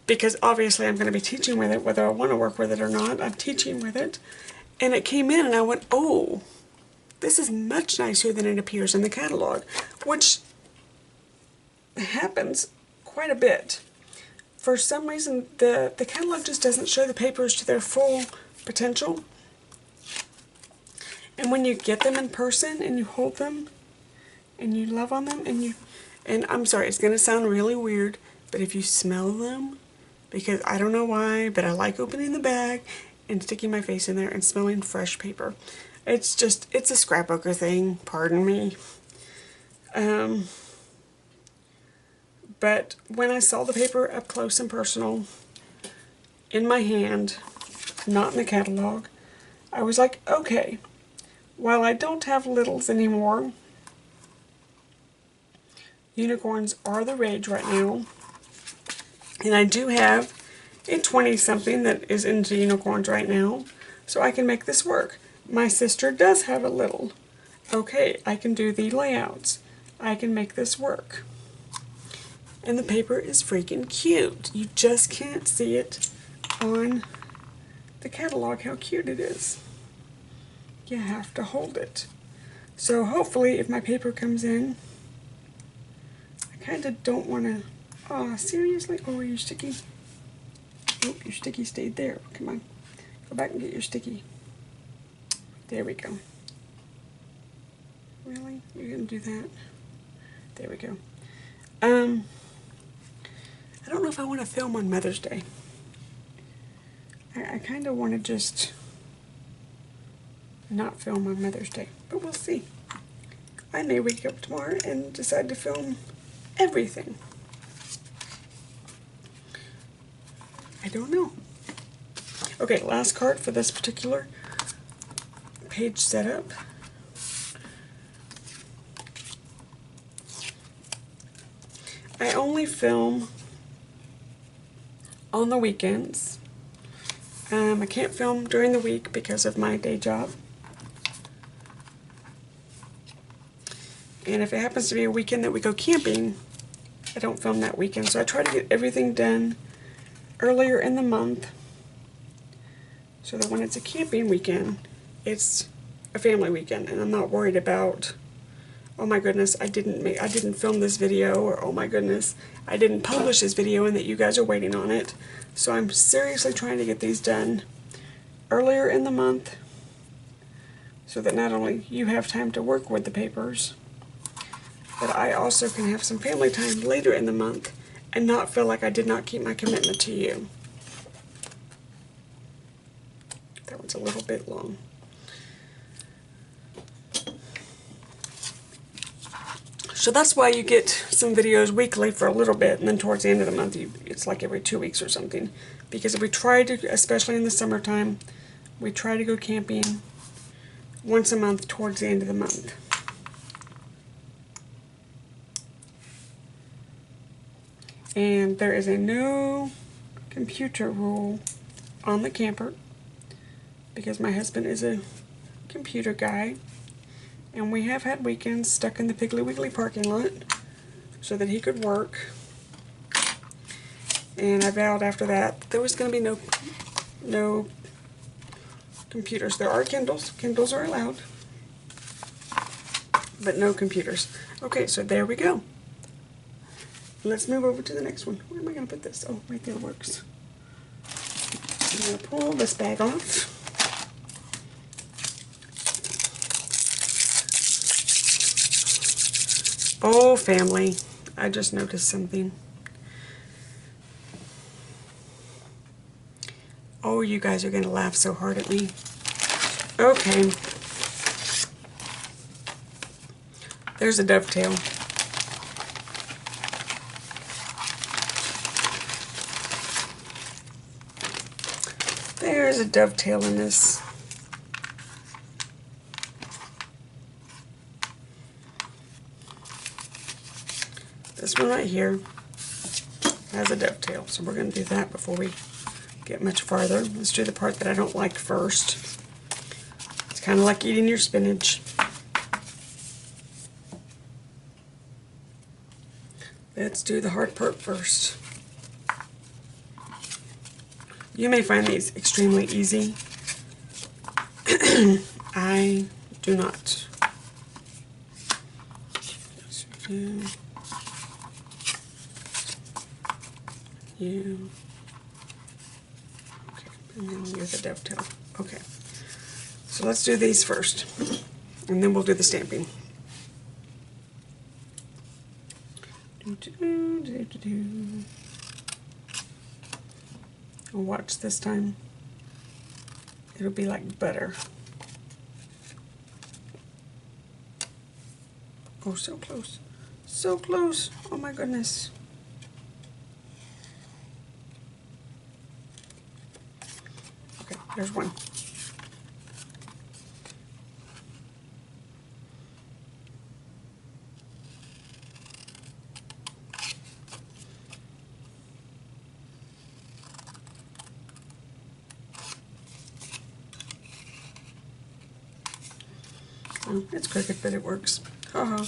because obviously I'm going to be teaching with it, whether I want to work with it or not, I'm teaching with it, and it came in and I went, oh, this is much nicer than it appears in the catalog, which happens quite a bit. For some reason, the catalog just doesn't show the papers to their full potential. And when you get them in person and you hold them and you love on them and I'm sorry, it's going to sound really weird, but if you smell them, because I don't know why, but I like opening the bag and sticking my face in there and smelling fresh paper. It's a scrapbooker thing, pardon me. But when I saw the paper up close and personal, in my hand, not in the catalog, I was like, okay, while I don't have littles anymore, unicorns are the rage right now. And I do have a 20-something that is into unicorns right now, so I can make this work. My sister does have a little. Okay, I can do the layouts. I can make this work. And the paper is freaking cute. You just can't see it on the catalog how cute it is. You have to hold it. So hopefully if my paper comes in, I kind of don't want to... Oh, seriously? Oh, your sticky. Oh, your sticky stayed there. Come on. Go back and get your sticky. There we go. Really? You're going to do that? There we go. I don't know if I want to film on Mother's Day. I kind of want to just not film on Mother's Day, but we'll see. I may wake up tomorrow and decide to film everything. I don't know. Okay, last card for this particular page setup. I only film on the weekends. I can't film during the week because of my day job. And if it happens to be a weekend that we go camping, I don't film that weekend. So I try to get everything done earlier in the month so that when it's a camping weekend, it's a family weekend and I'm not worried about, oh my goodness, I didn't film this video, or oh my goodness, I didn't publish this video and that you guys are waiting on it. So I'm seriously trying to get these done earlier in the month so that not only you have time to work with the papers, but I also can have some family time later in the month and not feel like I did not keep my commitment to you. That one's a little bit long. So that's why you get some videos weekly for a little bit, and then towards the end of the month, it's like every 2 weeks or something. Because if we try to, especially in the summertime, we try to go camping once a month towards the end of the month. And there is a no computer rule on the camper because my husband is a computer guy, and we have had weekends stuck in the Piggly Wiggly parking lot so that he could work. And I vowed after that there was going to be no computers. There are Kindles. Kindles are allowed, but no computers. Okay, so there we go. Let's move over to the next one. Where am I going to put this? Oh, right there works. I'm going to pull this bag off. Oh, family, I just noticed something. Oh, you guys are going to laugh so hard at me. Okay. There's a dovetail. There's a dovetail in this. This one right here has a dovetail, so we're going to do that before we get much farther. Let's do the part that I don't like first. It's kind of like eating your spinach. Let's do the hard part first. You may find these extremely easy. I do not. You. Okay, and then you're the dovetail. Okay. So let's do these first, and then we'll do the stamping. And watch this time. It'll be like butter. Oh, so close. So close. Oh my goodness. Okay, there's one. Oh, it's crooked, but it works. Haha.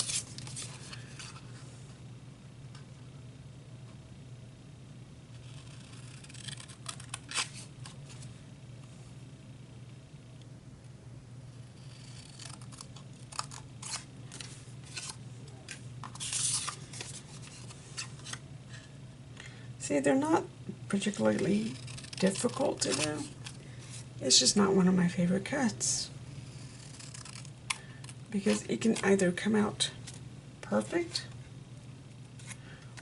See, they're not particularly difficult to do. It's just not one of my favorite cuts. Because it can either come out perfect,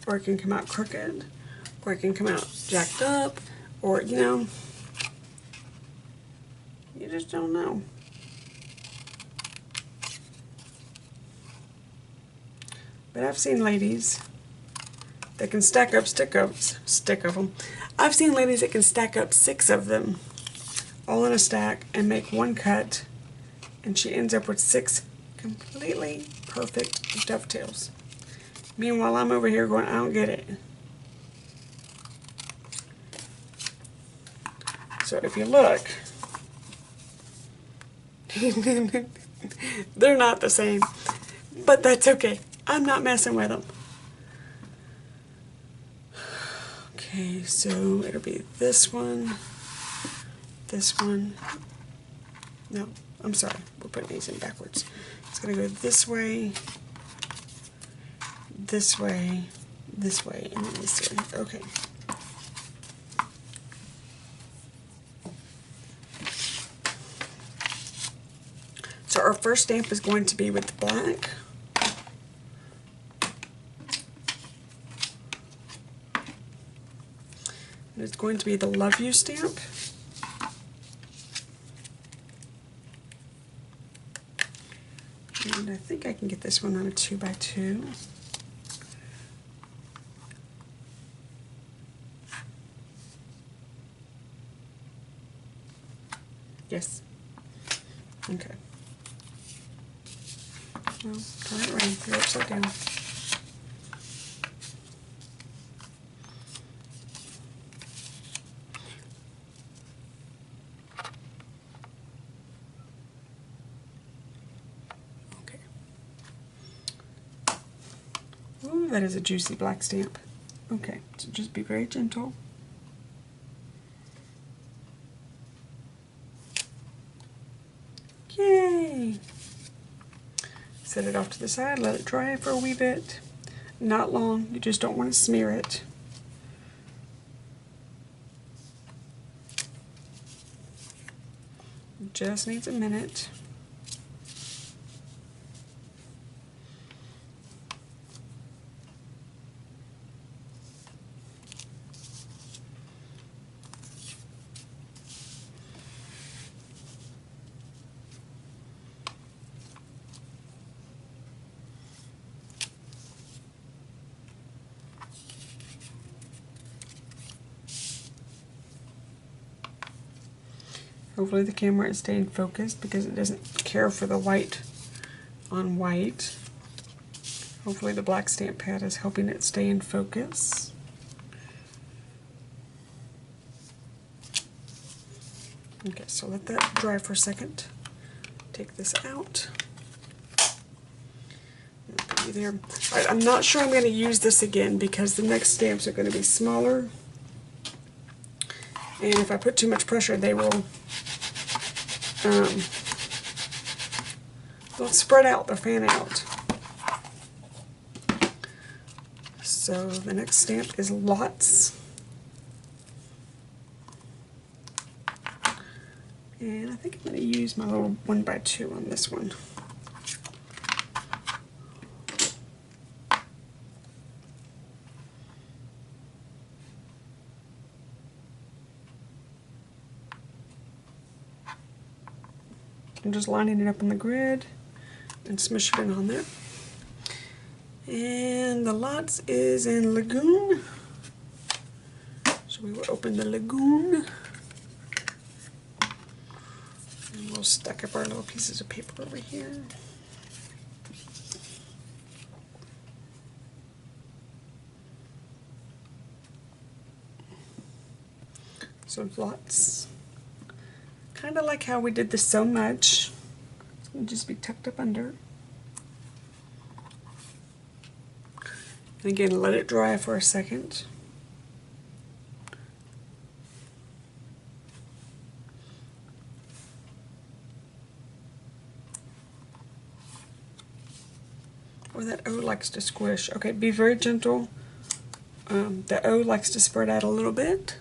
or it can come out crooked, or it can come out jacked up, or, you know, you just don't know. But I've seen ladies that can stack up stick of them. I've seen ladies that can stack up 6 of them all in a stack and make one cut, and she ends up with 6 completely perfect dovetails. Meanwhile, I'm over here going, I don't get it. So if you look, they're not the same, but that's okay. I'm not messing with them. Okay, so it'll be this one, no, I'm sorry, we're putting these in backwards. It's going to go this way, this way, this way, and then this way. Okay. So our first stamp is going to be with the black. And it's going to be the Love You stamp. And I think I can get this one on a 2x2. Yes. Okay. Well, turn it around. You're upside down. Okay. Ooh, that is a juicy black stamp. Okay, so just be very gentle. Yay! Set it off to the side, let it dry for a wee bit. Not long, you just don't want to smear it. Just needs a minute. Hopefully the camera is staying focused because it doesn't care for the white on white. Hopefully the black stamp pad is helping it stay in focus. Okay, so let that dry for a second. Take this out. Put you there. All right, I'm not sure I'm going to use this again because the next stamps are going to be smaller. And if I put too much pressure, they will they'll spread out, they'll fan out. So the next stamp is Lots. And I think I'm going to use my little 1x2 on this one. I'm just lining it up on the grid and smushing it on there. And the lots is in Lagoon. So we will open the Lagoon. And we'll stack up our little pieces of paper over here. So lots. Kind of like how we did this so much. It's going to just be tucked up under. And again, let it dry for a second. Or that O likes to squish. Okay, be very gentle. The O likes to spread out a little bit.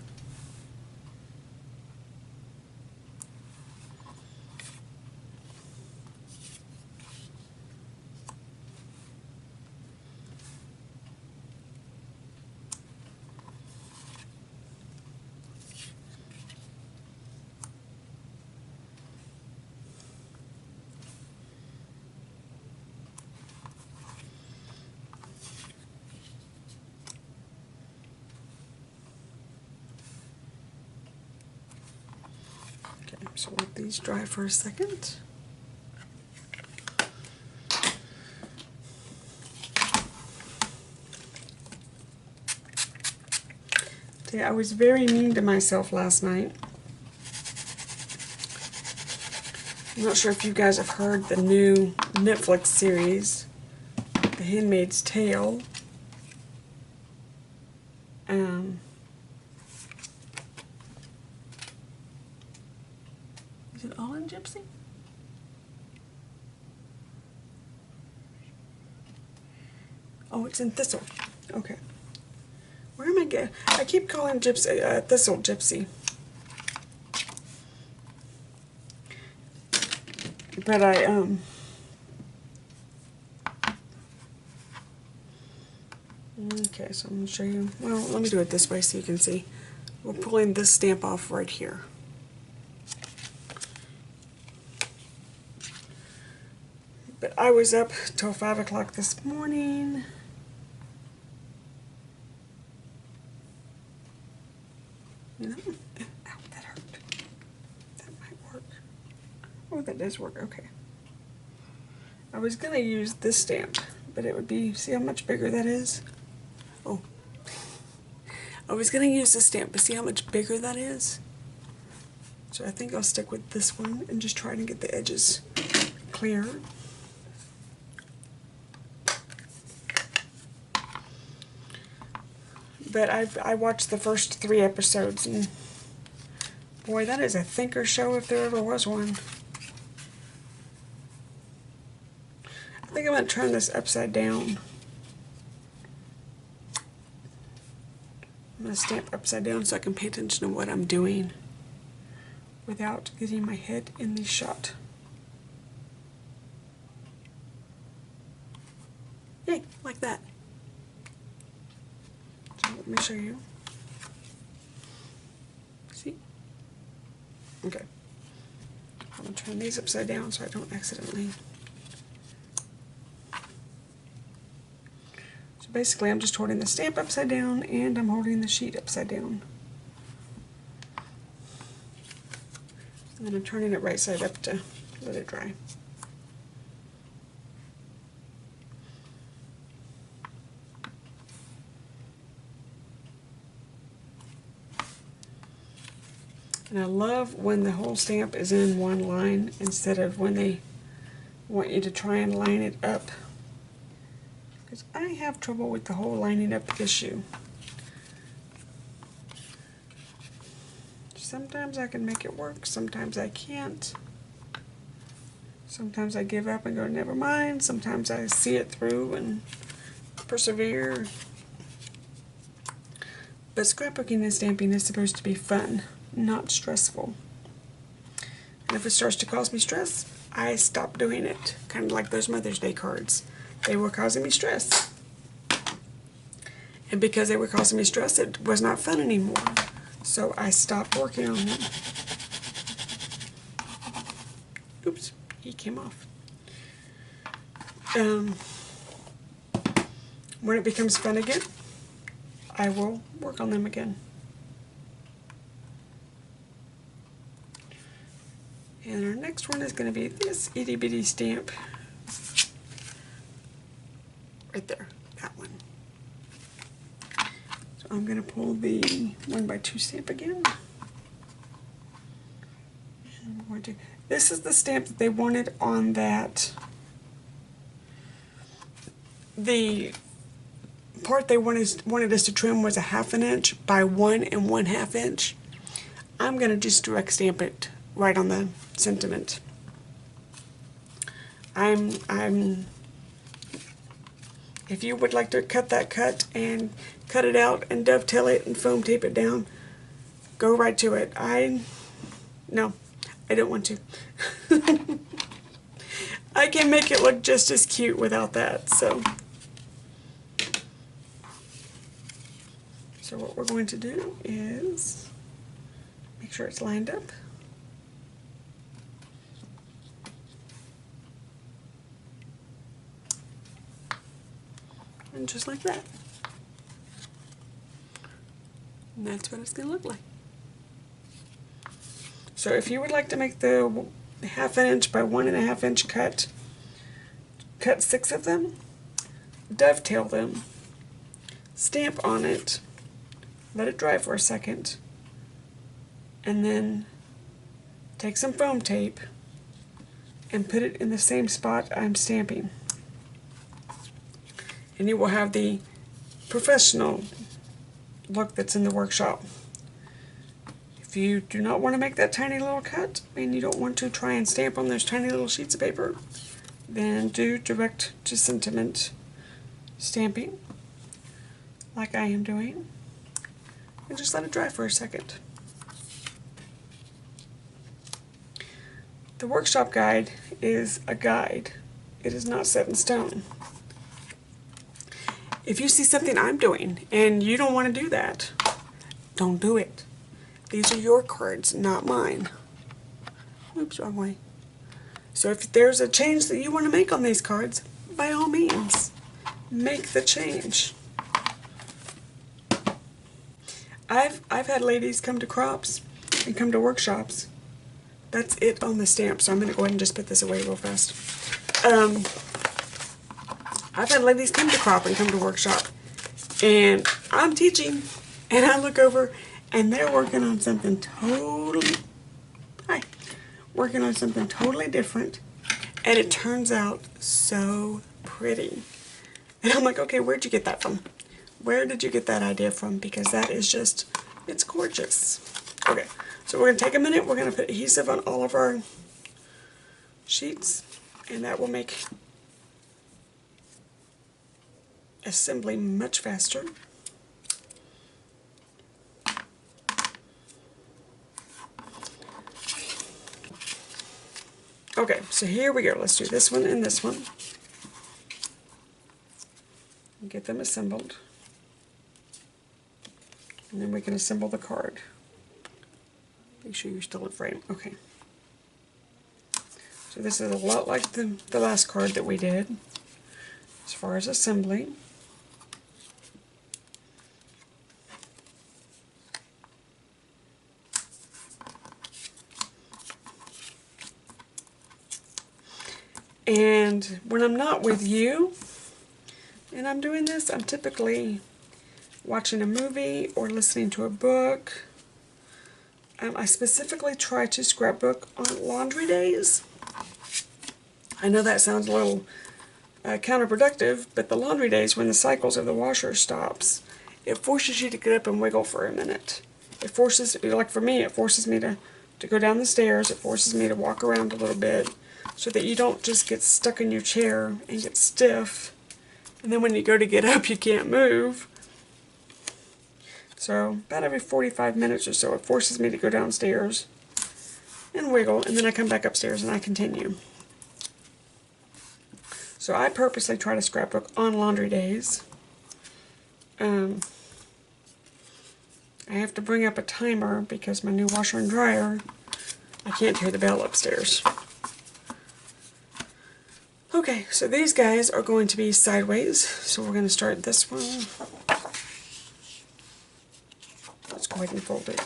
So let these dry for a second. Okay, I was very mean to myself last night. I'm not sure if you guys have heard the new Netflix series, The Handmaid's Tale. Is it all in Gypsy? Oh, it's in Thistle. Okay. Where am I getting? I keep calling Gypsy, Thistle Gypsy. But okay, so I'm going to show you. Well, let me do it this way so you can see. We're pulling this stamp off right here. But I was up till 5 o'clock this morning. No, ow, that hurt. That might work. Oh, that does work, okay. I was going to use this stamp, but it would be, see how much bigger that is? Oh. I was going to use this stamp, but see how much bigger that is? So I think I'll stick with this one and just try to get the edges clear. But I watched the first 3 episodes, and boy, that is a thinker show if there ever was one. I think I'm going to turn this upside down. I'm going to stamp upside down so I can pay attention to what I'm doing without getting my head in the shot. Yay, like that. So let me show you. See? Okay. I'm going to turn these upside down so I don't accidentally. So basically I'm just holding the stamp upside down and I'm holding the sheet upside down. And then I'm turning it right side up to let it dry. And I love when the whole stamp is in one line instead of when they want you to try and line it up. Because I have trouble with the whole lining up issue. Sometimes I can make it work, sometimes I can't. Sometimes I give up and go, never mind. Sometimes I see it through and persevere. But scrapbooking and stamping is supposed to be fun, not stressful. And if it starts to cause me stress, I stop doing it. Kind of like those Mother's Day cards. They were causing me stress. And because they were causing me stress, it was not fun anymore. So I stopped working on them. Oops, he came off. When it becomes fun again, I will work on them again. And our next one is going to be this itty bitty stamp. Right there, that one. So I'm going to pull the 1x2 stamp again. And I'm going to, this is the stamp that they wanted on that. The part they wanted us to trim was a 1/2 inch by 1 1/2 inch. I'm going to just direct stamp it right on the sentiment. If you would like to cut that cut and cut it out and dovetail it and foam tape it down, go right to it. No, I don't want to. I can make it look just as cute without that, so what we're going to do is make sure it's lined up. And just like that. And that's what it's going to look like. So if you would like to make the 1/2 inch by 1 1/2 inch cut 6 of them, dovetail them, stamp on it, let it dry for a second, and then take some foam tape and put it in the same spot I'm stamping. And you will have the professional look that's in the workshop. If you do not want to make that tiny little cut and you don't want to try and stamp on those tiny little sheets of paper, then do direct to sentiment stamping like I am doing, and just let it dry for a second. The workshop guide is a guide. It is not set in stone. If you see something I'm doing and you don't want to do that, don't do it. These are your cards, not mine. Oops, wrong way. So if there's a change that you want to make on these cards, by all means, make the change. I've had ladies come to crops and come to workshops. That's it on the stamp, so I'm going to go ahead and just put this away real fast. I've had ladies come to crop and come to workshop, and I'm teaching, and I look over, and they're working on something totally, working on something totally different, and it turns out so pretty. And I'm like, okay, where'd you get that from? Where did you get that idea from? Because that is just, it's gorgeous. Okay, so we're going to take a minute, we're going to put adhesive on all of our sheets, and that will make assembly much faster. Okay, so here we go. Let's do this one and this one. Get them assembled. And then we can assemble the card. Make sure you're still in frame. Okay. So this is a lot like the last card that we did as far as assembly. And when I'm not with you and I'm doing this, I'm typically watching a movie or listening to a book. I specifically try to scrapbook on laundry days. I know that sounds a little counterproductive, but the laundry days when the cycles of the washer stops, it forces you to get up and wiggle for a minute. It forces, like for me, it forces me to go down the stairs. It forces me to walk around a little bit so that you don't just get stuck in your chair and get stiff. And then when you go to get up, you can't move. So about every 45 minutes or so, it forces me to go downstairs and wiggle, and then I come back upstairs and I continue. So I purposely try to scrapbook on laundry days. I have to bring up a timer because my new washer and dryer, I can't hear the bell upstairs. Okay, so these guys are going to be sideways, so we're going to start this one. Let's go ahead and fold it.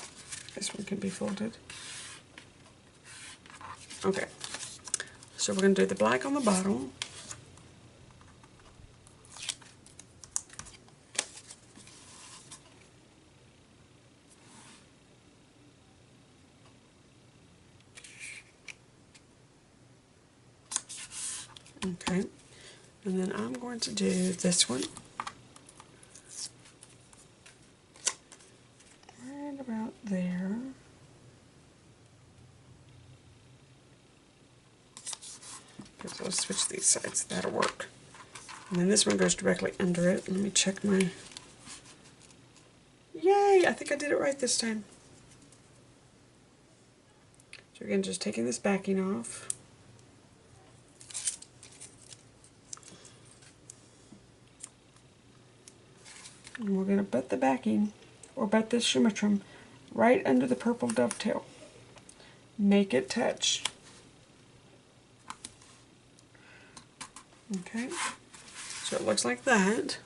This one can be folded. Okay, so we're going to do the black on the bottom. Okay, and then I'm going to do this one. Right about there. Okay, so let's switch these sides, that'll work. And then this one goes directly under it. Let me check my... Yay! I think I did it right this time. So again, just taking this backing off. And we're going to butt the backing, or butt this shimmer trim, right under the purple dovetail. Make it touch. Okay, so it looks like that.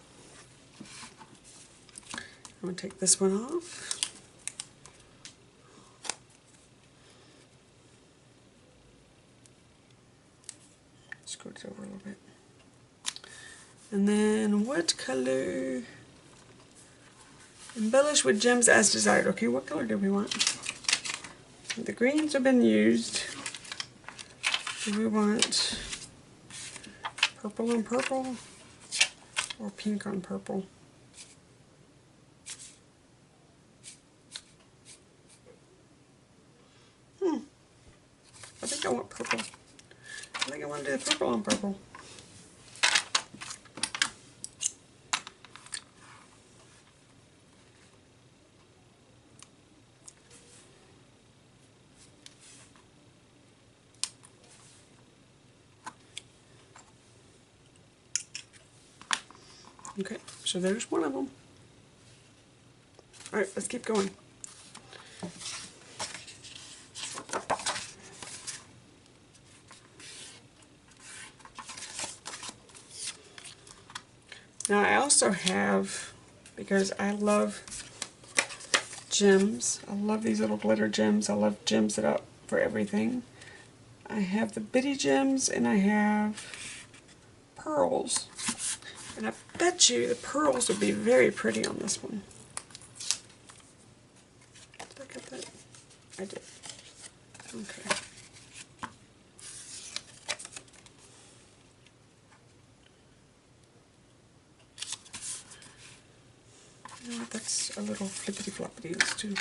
I'm going to take this one off. Scoot it over a little bit. And then what color? Embellish with gems as desired. Okay, what color do we want? The greens have been used. Do we want purple on purple or pink on purple? I think I want purple. I think I want to do the purple on purple. Okay, so there's one of them. Alright, let's keep going. Now I also have, because I love gems, I love these little glitter gems, I love gems it up for everything. I have the bitty gems and I have pearls. And I bet you the pearls would be very pretty on this one. Did I get that? I did. Okay. You know what, that's a little flippity floppity. Let's do.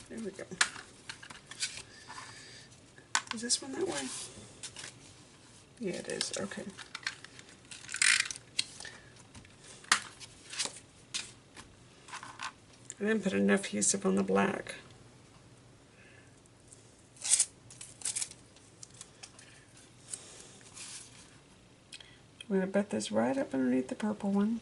There we go. Is this one that way? Yeah, it is. Okay. I didn't put enough adhesive on the black. I'm going to bet this right up underneath the purple one.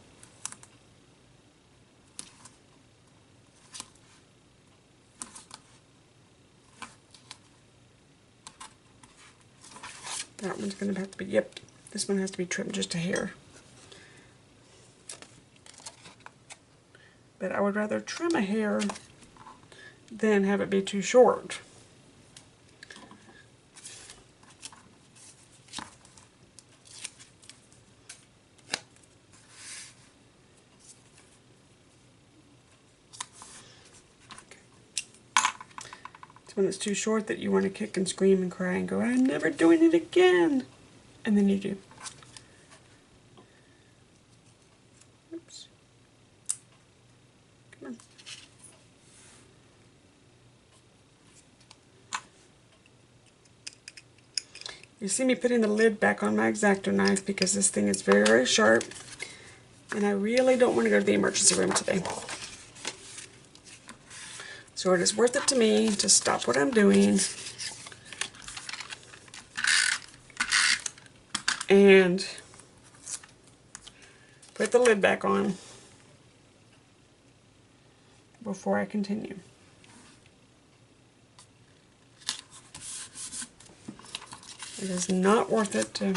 That one's going to have to be, yep, this one has to be trimmed just a hair. But I would rather trim a hair than have it be too short. It's when it's too short that you want to kick and scream and cry and go, I'm never doing it again. And then you do. Oops. Come on. You see me putting the lid back on my X-Acto knife because this thing is very, very sharp. And I really don't want to go to the emergency room today. So it is worth it to me to stop what I'm doing and put the lid back on before I continue. It is not worth it to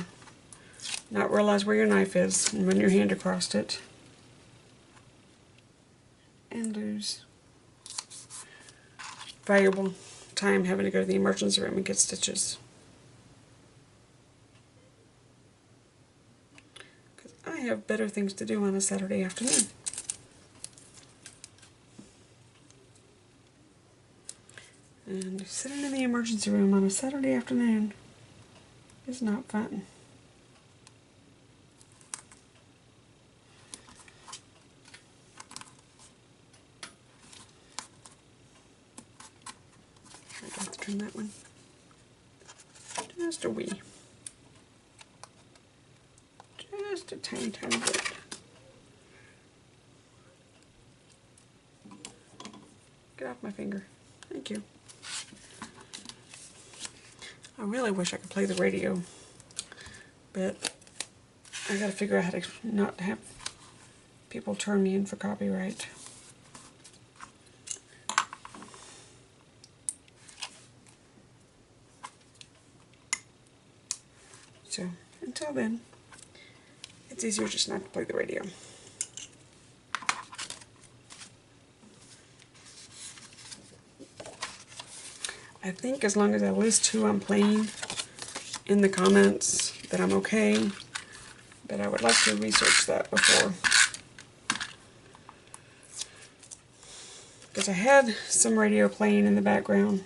not realize where your knife is and run your hand across it and lose valuable time having to go to the emergency room and get stitches. Because I have better things to do on a Saturday afternoon. And sitting in the emergency room on a Saturday afternoon is not fun. I have to trim that one just a wee. Just a tiny, tiny bit. Get off my finger. Thank you. I really wish I could play the radio, but I gotta figure out how to not have people turn me in for copyright. So, until then, it's easier just not to play the radio. I think as long as I list who I'm playing in the comments, that I'm okay, but I would like to research that before. Because I had some radio playing in the background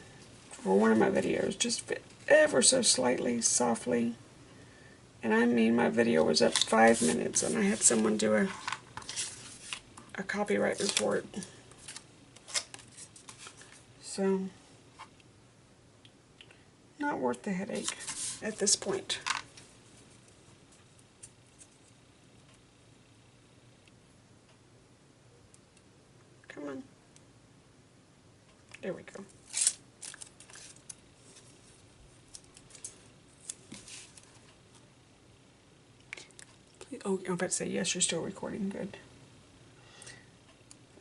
for one of my videos, just ever so slightly, softly. And I mean, my video was up 5 minutes and I had someone do a copyright report. So, not worth the headache at this point. Come on. There we go. Oh, I'm about to say, yes, you're still recording. Good.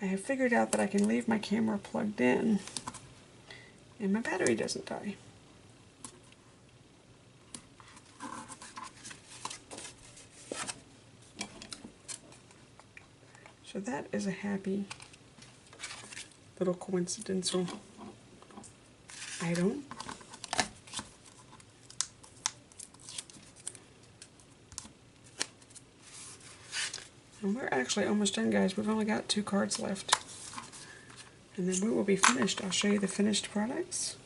I have figured out that I can leave my camera plugged in and my battery doesn't die. So that is a happy little coincidental item. And we're actually almost done, guys. We've only got 2 cards left. And then we will be finished. I'll show you the finished products.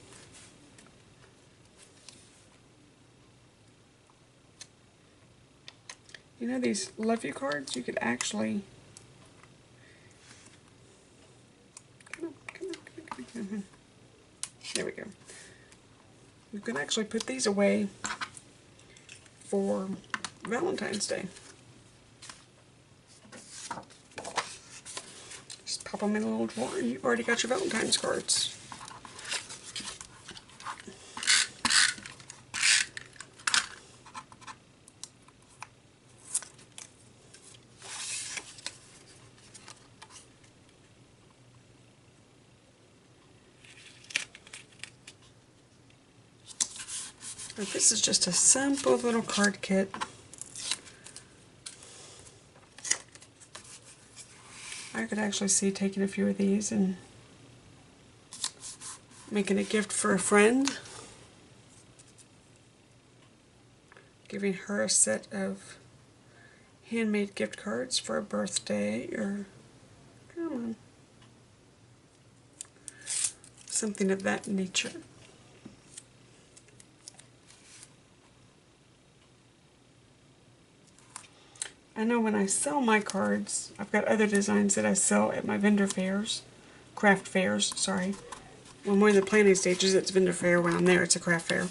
You know these love you cards? You could actually... Come on. There we go. You can actually put these away for Valentine's Day. Just pop them in a little drawer and you've already got your Valentine's cards. Now, this is just a simple little card kit. I could actually see taking a few of these and making a gift for a friend. Giving her a set of handmade gift cards for a birthday or, come on, something of that nature. I know when I sell my cards, I've got other designs that I sell at my vendor fairs, craft fairs, sorry. When we're in the planning stages, it's vendor fair. When I'm there, it's a craft fair.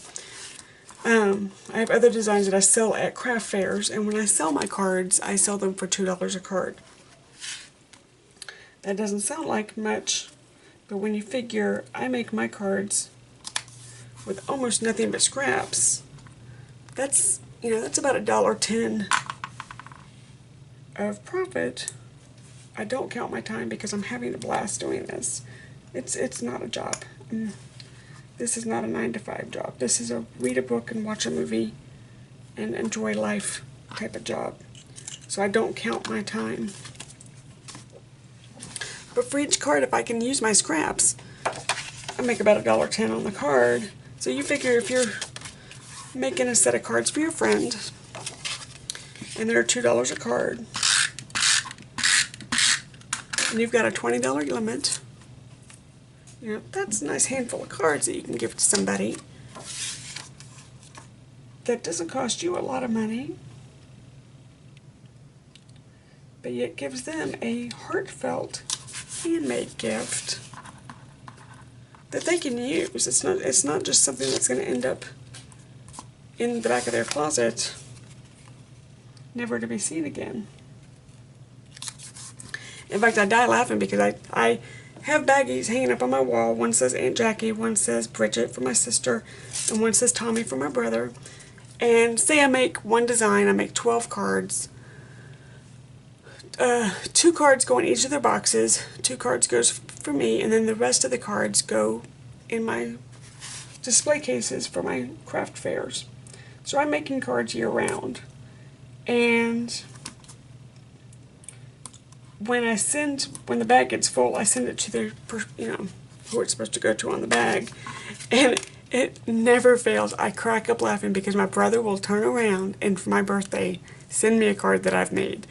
I have other designs that I sell at craft fairs, and when I sell my cards, I sell them for $2 a card. That doesn't sound like much, but when you figure I make my cards with almost nothing but scraps, that's, you know, that's about $1.10 of profit. I don't count my time because I'm having a blast doing this. It's not a job. This is not a 9-to-5 job. This is a read a book and watch a movie and enjoy life type of job. So I don't count my time. But for each card, if I can use my scraps, I make about $1.10 on the card. So you figure if you're making a set of cards for your friend, and they're $2 a card, and you've got a $20 limit, you know, that's a nice handful of cards that you can give to somebody. That doesn't cost you a lot of money, but yet gives them a heartfelt handmade gift that they can use. It's not just something that's going to end up in the back of their closet, never to be seen again. In fact, I die laughing because I have baggies hanging up on my wall. One says Aunt Jackie, one says Bridget for my sister, and one says Tommy for my brother. And say I make one design, I make 12 cards. 2 cards go in each of their boxes, 2 cards goes for me, and then the rest of the cards go in my display cases for my craft fairs. So I'm making cards year round. And when the bag gets full, I send it to the, who it's supposed to go to on the bag. And it never fails. I crack up laughing because my brother will turn around and for my birthday send me a card that I've made.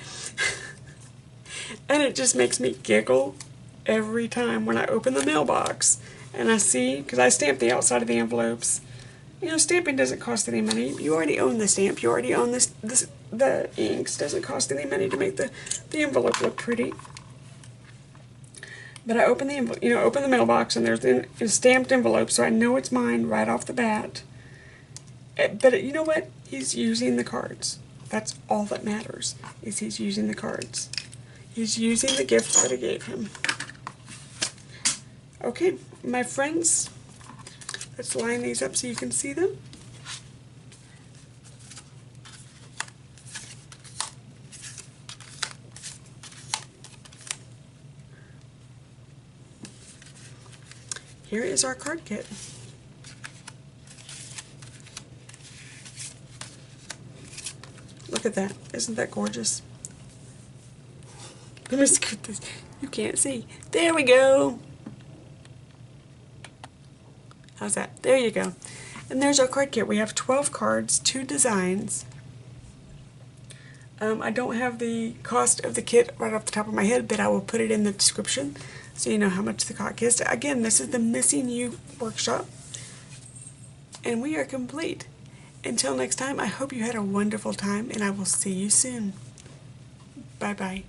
And it just makes me giggle every time when I open the mailbox and I see, because I stamp the outside of the envelopes. You know, stamping doesn't cost any money. You already own the stamp. You already own the inks. Doesn't cost any money to make the envelope look pretty. But I open open the mailbox and there's a stamped envelope, so I know it's mine right off the bat. But you know what? He's using the cards. That's all that matters, is he's using the cards. He's using the gift that I gave him. Okay, my friends, let's line these up so you can see them. Here is our card kit. Look at that. Isn't that gorgeous? Let me scoot this. You can't see. There we go. How's that? There you go. And there's our card kit. We have 12 cards, 2 designs. I don't have the cost of the kit right off the top of my head, but I will put it in the description so you know how much the cost is. Again, this is the Missing You workshop, and we are complete. Until next time, I hope you had a wonderful time, and I will see you soon. Bye-bye.